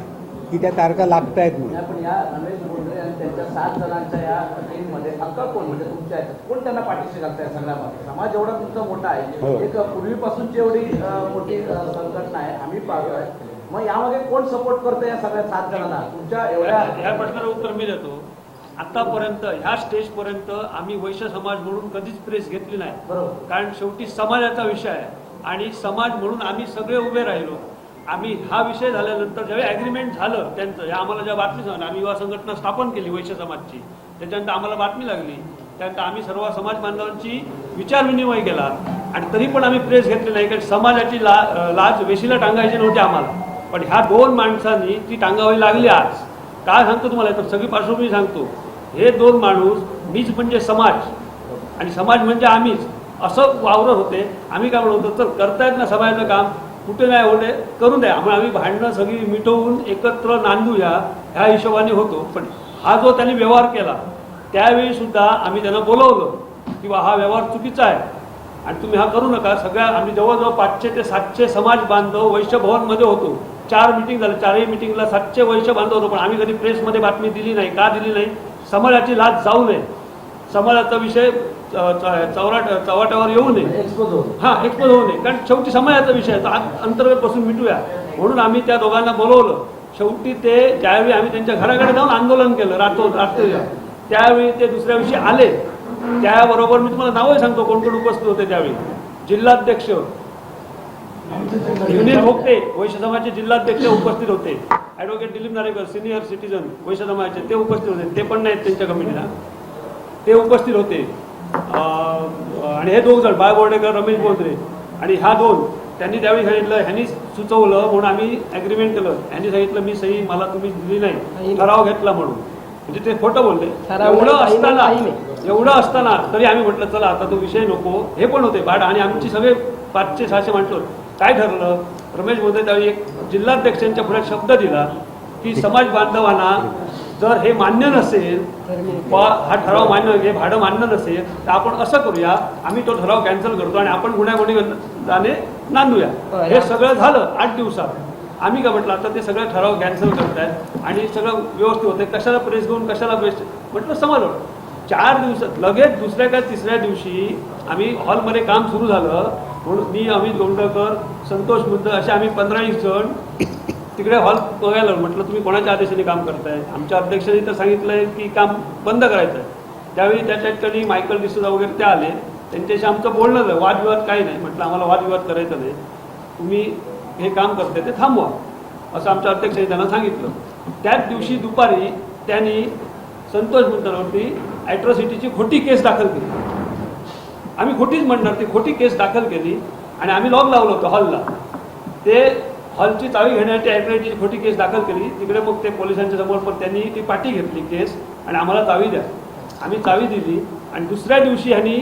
की त्या तारखा लागत आहेत म्हणून. पण या रमेश बोंद्रे आणि त्यांच्या 7 जणांच्या या टीममध्ये अक्का कोण, म्हणजे तुमच्या कोण त्यांना पाठीशी घालताय सगळ्यामध्ये? समाज एवढा तुमचा मोठा आहे, एक पूर्वीपासूनची एवढी मोठी संघटना आहे, आम्ही पाहतोय. मग यामध्ये कोण सपोर्ट करतोय या सगळ्या 7 जणांना? तुमच्या एवढ्या ह्या प्रश्नाला उत्तर मी देतो. आतापर्यंत ह्या स्टेजपर्यंत आम्ही वैश्य समाज म्हणून कधीच प्रेस घेतली नाही. बरोबर. कारण शेवटी समाजाचा विषय आहे आणि समाज म्हणून आम्ही सगळे उभे राहिलो. आम्ही हा विषय झाल्यानंतर ज्यावेळी ॲग्रीमेंट झालं त्यांचं, आम्हाला ज्या बातमी सांगितलं, आम्ही युवा संघटना स्थापन केली वैश्य समाजची, त्याच्यानंतर आम्हाला बातमी लागली, त्यानंतर आम्ही सर्व समाज बांधवांची विचारविनिमय केला, आणि तरी पण आम्ही प्रेस घेतली नाही, कारण समाजाची लाज वेशीला टांगायची नव्हती आम्हाला. पण ह्या 2 माणसांनी ती टांगावी लागली. आज काय सांगतो तुम्हाला, तर सगळी पार्श्वभूमी सांगतो. हे 2 माणूस, मीच म्हणजे समाज आणि समाज म्हणजे आम्हीच, असं वावरत होते. आम्ही काय म्हणत होतो, तर करतायत ना समाजाचं काम, कुठे नाही होते करून द्या, आम्ही भांडणं सगळी मिटवून एकत्र नांदूया ह्या हिशोबाने होतो. पण हा जो त्यांनी व्यवहार केला त्यावेळी सुद्धा आम्ही त्यांना बोलवलं की हा व्यवहार चुकीचा आहे आणि तुम्ही हा करू नका. आम्ही जवळजवळ 500 ते 700 समाज बांधव वैश्य भवनमध्ये होतो. 4 मिटिंग झाले, 4ही मिटिंगला 700 वैश्य बांधव होतो. पण आम्ही कधी प्रेसमध्ये बातमी दिली नाही. का दिली नाही? समाजाची लाज जाऊ नये, समाजाचा विषय चव्हाट्यावर येऊ नये, एक्सपोज होऊ नये, कारण शेवटी समाजाचा विषय आहे, अंतर्गत बसून मिटूया म्हणून आम्ही त्या दोघांना बोलवलं. शेवटी ते ज्यावेळी आम्ही त्यांच्या घराकडे जाऊन आंदोलन केलं रात्री, त्यावेळी ते दुसऱ्या दिवशी आले. त्याबरोबर मी तुम्हाला नावही सांगतो कोण कोण उपस्थित होते त्यावेळी. जिल्हाध्यक्ष युनियन भोगते वैश्य समाजाचे जिल्हाध्यक्ष उपस्थित होते, ॲडव्होकेट दिलीप नारेकर सिनियर सिटीजन वैश्य समाजाचे ते उपस्थित होते. ते पण नाहीत त्यांच्या कमिटीला, ते उपस्थित होते. आणि हे 2 जण बाळ बोर्डेकर, रमेश बोंद्रे, आणि ह्या 2 त्यांनी त्यावेळी सांगितलं, ह्यांनी सुचवलं म्हणून आम्ही ॲग्रीमेंट केलं. ह्यांनी सांगितलं मी सही मला तुम्ही दिली नाही, ठराव घेतला म्हणून, म्हणजे ते खोटं बोलले. एवढं असताना तरी आम्ही म्हटलं चला आता तो विषय नको. हे पण होते भाड, आणि आमची सगळे 500-600 माणसं. काय ठरलं, रमेश बोंद्रे त्यावेळी एक जिल्हाध्यक्षांच्या पुढे शब्द दिला की समाज बांधवांना जर हे मान्य नसेल, हा ठराव मान्य, हे भाडं मान्य नसेल, तर आपण असं करूया, आम्ही तो ठराव कॅन्सल करतो आणि आपण गुन्ह्यागोडी जाणे नांदूया. हे सगळं झालं 8 दिवसात. आम्ही काय म्हटलं आता ते सगळं ठराव कॅन्सल करतायत आणि सगळं व्यवस्थित होतं, कशाला प्रेस घेऊन कशाला बेस्ट म्हटलं समाजवर. 4 दिवसात लगेच दुसऱ्या का तिसऱ्या दिवशी आम्ही हॉलमध्ये काम सुरू झालं म्हणून मी, अमित गोंडकर, संतोष मुद्द असे आम्ही 15-20 जण तिकडे हॉल बघायला. म्हटलं तुम्ही कोणाच्या आदेशाने काम करताय? आमच्या अध्यक्षांनी तर सांगितलंय की काम बंद करायचं आहे. त्यावेळी त्याच्या ठिकाणी मायकल डिसूजा वगैरे ते आले त्यांच्याशी आमचं बोलणं झालं, वादविवाद काही नाही. म्हटलं आम्हाला वादविवाद करायचा नाही, तुम्ही हे काम करते ते थांबवा असं आमच्या अध्यक्षांनी त्यांना सांगितलं. त्याच दिवशी दुपारी त्यांनी संतोष मुंदरवरती ॲट्रॉसिटीची खोटी केस दाखल केली. आम्ही खोटीच म्हणणार, ती खोटी केस दाखल केली आणि आम्ही लॉक लावलं होतं हॉलला. ते हॉलची चावी घेण्यासाठी ॲट्रॉसिटीची खोटी केस दाखल केली. तिकडे मग ते पोलिसांच्या समोर पण त्यांनी ती पाठी घेतली केस आणि आम्हाला चावी द्या. आम्ही चावी दिली आणि दुसऱ्या दिवशी ह्यांनी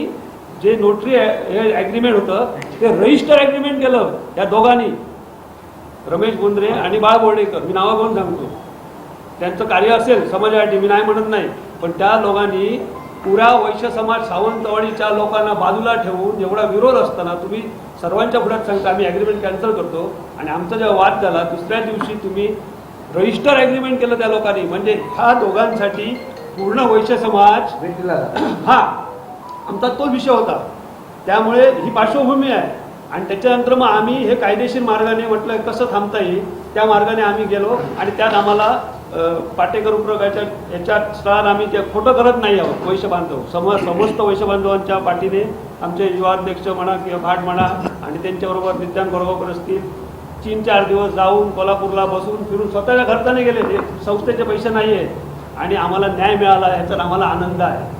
जे नोटरी हे ॲग्रीमेंट होतं ते रजिस्टर ॲग्रीमेंट केलं या दोघांनी, रमेश बोंद्रे आणि बाळ बोर्डेकर. मी नावं घेऊन सांगतो, त्यांचं कार्य असेल समाजासाठी, मी नाही म्हणत नाही, पण त्या लोकांनी पुरा वैश्य समाज सावंतवाडीच्या लोकांना बाजूला ठेवून एवढा विरोध असताना तुम्ही सर्वांच्या पुढ्यात सांगता आम्ही ॲग्रीमेंट कॅन्सल करतो. आणि आमचा जेव्हा वाद झाला दुसऱ्या दिवशी तुम्ही रजिस्टर ॲग्रीमेंट केलं त्या लोकांनी. म्हणजे ह्या दोघांसाठी पूर्ण वैश्य समाज हा आमचा तो विषय होता. त्यामुळे ही पार्श्वभूमी आहे. आणि त्याच्यानंतर मग आम्ही हे कायदेशीर मार्गाने म्हटलं कसं थांबता येईल त्या मार्गाने आम्ही गेलो आणि त्यात आम्हाला पाटेकर उपरोगाच्या याच्या स्थळात आम्ही ते खोटं करत नाही आहोत. वैश्य बांधव समस्त वैश्य बांधवांच्या पाठीने आमचे युवाध्यक्ष म्हणा किंवा भाट म्हणा आणि त्यांच्याबरोबर विद्यान गोरगावकर असतील 3-4 दिवस जाऊन कोल्हापूरला बसून फिरून स्वतःच्या खर्चाने गेले. ते संस्थेचे पैसे नाही आहेत आणि आम्हाला न्याय मिळाला याचा आम्हाला आनंद आहे.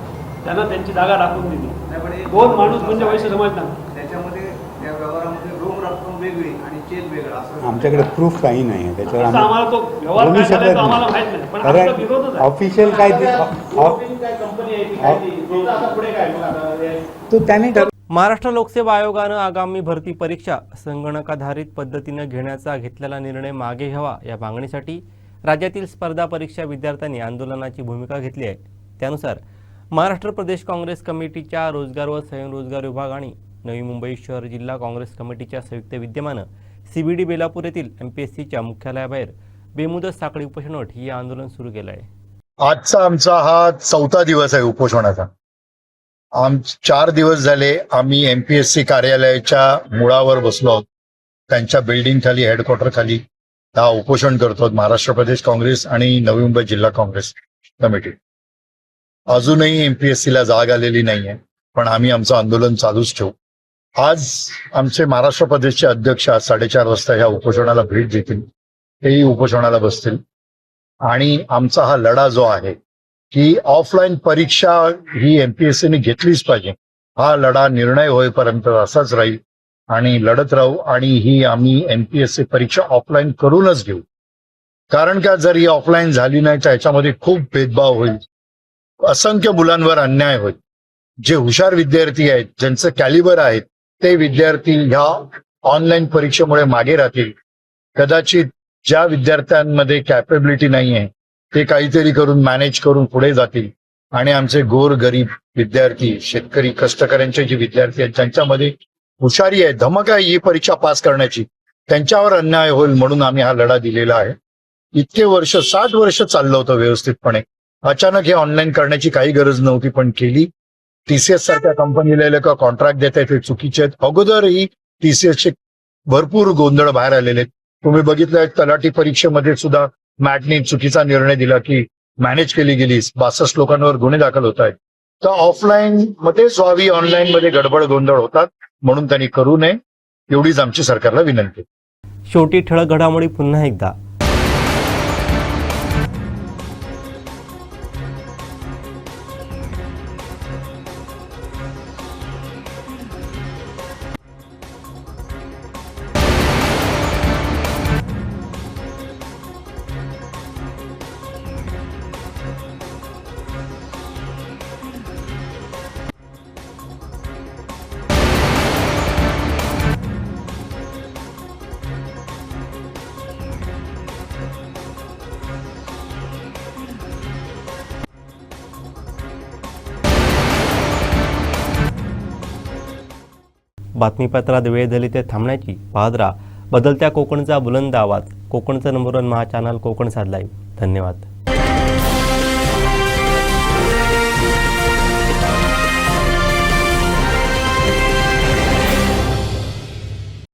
त्यांना त्यांची जागा दाखवून दिली. 2 माणूस म्हणजे वैश्य समाज ना. त्याच्यामध्ये त्या व्यवहारामध्ये रोख रक्कम वेगळी आणि चेक वेगळा असं आमच्याकडे प्रूफ काही नाही आहे त्याच्यावर आम्हाला तो व्यवहार काय झाला तो आम्हाला माहित नाही. पण आमचा विरोधच आहे. ऑफिशियल काय कंपनी आहे ती काय ती आता पुढे काय तो त्यांनी महाराष्ट्र लोकसेवा आयोगानं आगामी भरती परीक्षा संगणकाधारित पद्धतीनं घेतलेला निर्णय मागे घ्यावा या मागणीसाठी राज्यातील स्पर्धा परीक्षा विद्यार्थ्यांनी आंदोलनाची भूमिका घेतली आहे. त्यानुसार महाराष्ट्र प्रदेश काँग्रेस कमिटीच्या रोजगार व स्वयंरोजगार विभाग आणि नवी मुंबई शहर जिल्हा काँग्रेस कमिटीच्या संयुक्त विद्यमानं CBD बेलापूर येथील MPSCच्या मुख्यालयाबाहेर बेमुदत साखळी उपोषणवट ही आंदोलन सुरू केलं आहे. आजचा आमचा हा 4था दिवस आहे उपोषणाचा. 4 दिवस झाले आम्ही MPSC कार्यालयाच्या मुळावर बसलो आहोत. त्यांच्या बिल्डिंग खाली हेडक्वार्टर खाली हा उपोषण करतो महाराष्ट्र प्रदेश काँग्रेस आणि नवी मुंबई जिल्हा काँग्रेस कमिटी. अजूनही MPSCला जाग आलेली नाहीये, पण आम्ही आमचं आंदोलन चालूच ठेवू. आज आमचे महाराष्ट्र प्रदेशचे अध्यक्ष आज 4:30 वाजता ह्या उपोषणाला भेट देतील. तेही उपोषणाला बसतील आणि आमचा हा लढा जो आहे की ऑफलाईन परीक्षा ही MPSCने घेतलीच पाहिजे, हा लढा निर्णय होईपर्यंत असाच राहील आणि लढत राहू. आणि ही आम्ही MPSC परीक्षा ऑफलाईन करूनच घेऊ. कारण का जर ही ऑफलाईन झाली नाही तर ह्याच्यामध्ये खूप भेदभाव होईल, असंख्य मुलांवर अन्याय होईल. जे हुशार विद्यार्थी आहेत, ज्यांचं कॅलिबर आहेत, ते विद्यार्थी ह्या ऑनलाईन परीक्षेमुळे मागे राहतील. कदाचित ज्या विद्यार्थ्यांमध्ये कॅपेबिलिटी नाही आहे ते काहीतरी करून मॅनेज करून पुढे जातील आणि आमचे गोर गरीब विद्यार्थी, शेतकरी, कष्टकऱ्यांचे जे विद्यार्थी आहेत ज्यांच्यामध्ये हुशारी आहे, धमक आहे ही परीक्षा पास करण्याची, त्यांच्यावर अन्याय होईल म्हणून आम्ही हा लढा दिलेला आहे. इतके वर्ष 60 वर्ष चाललं होतं व्यवस्थितपणे. अचानक हे ऑनलाईन करण्याची काही गरज नव्हती, पण केली. TCS सारख्या कंपनीला लोक कॉन्ट्रॅक्ट देत आहेत ते चुकीचे आहेत. अगोदरही TCSचे भरपूर गोंधळ बाहेर आलेले आहेत. तुम्ही बघितलं तलाठी परीक्षेमध्ये सुद्धा मॅटनी चुकीचा निर्णय दिला की मॅनेज केली गेली, 62 लोकांवर गुन्हे दाखल होत आहेत. तर ऑफलाईन मध्येच व्हावी, ऑनलाईन मध्ये गडबड गोंधळ होतात म्हणून त्यांनी करू नये एवढीच आमची सरकारला विनंती. शेवटी ठळक घडामोडी पुन्हा एकदा. बातमीपत्रात वेळ झाली ते थांबण्याची. पाहत राहा बदलत्या कोकणचा बुलंद आवाज. कोकणचं नंबर 1 महा चॅनल कोकण साध लाईव्ह. धन्यवाद.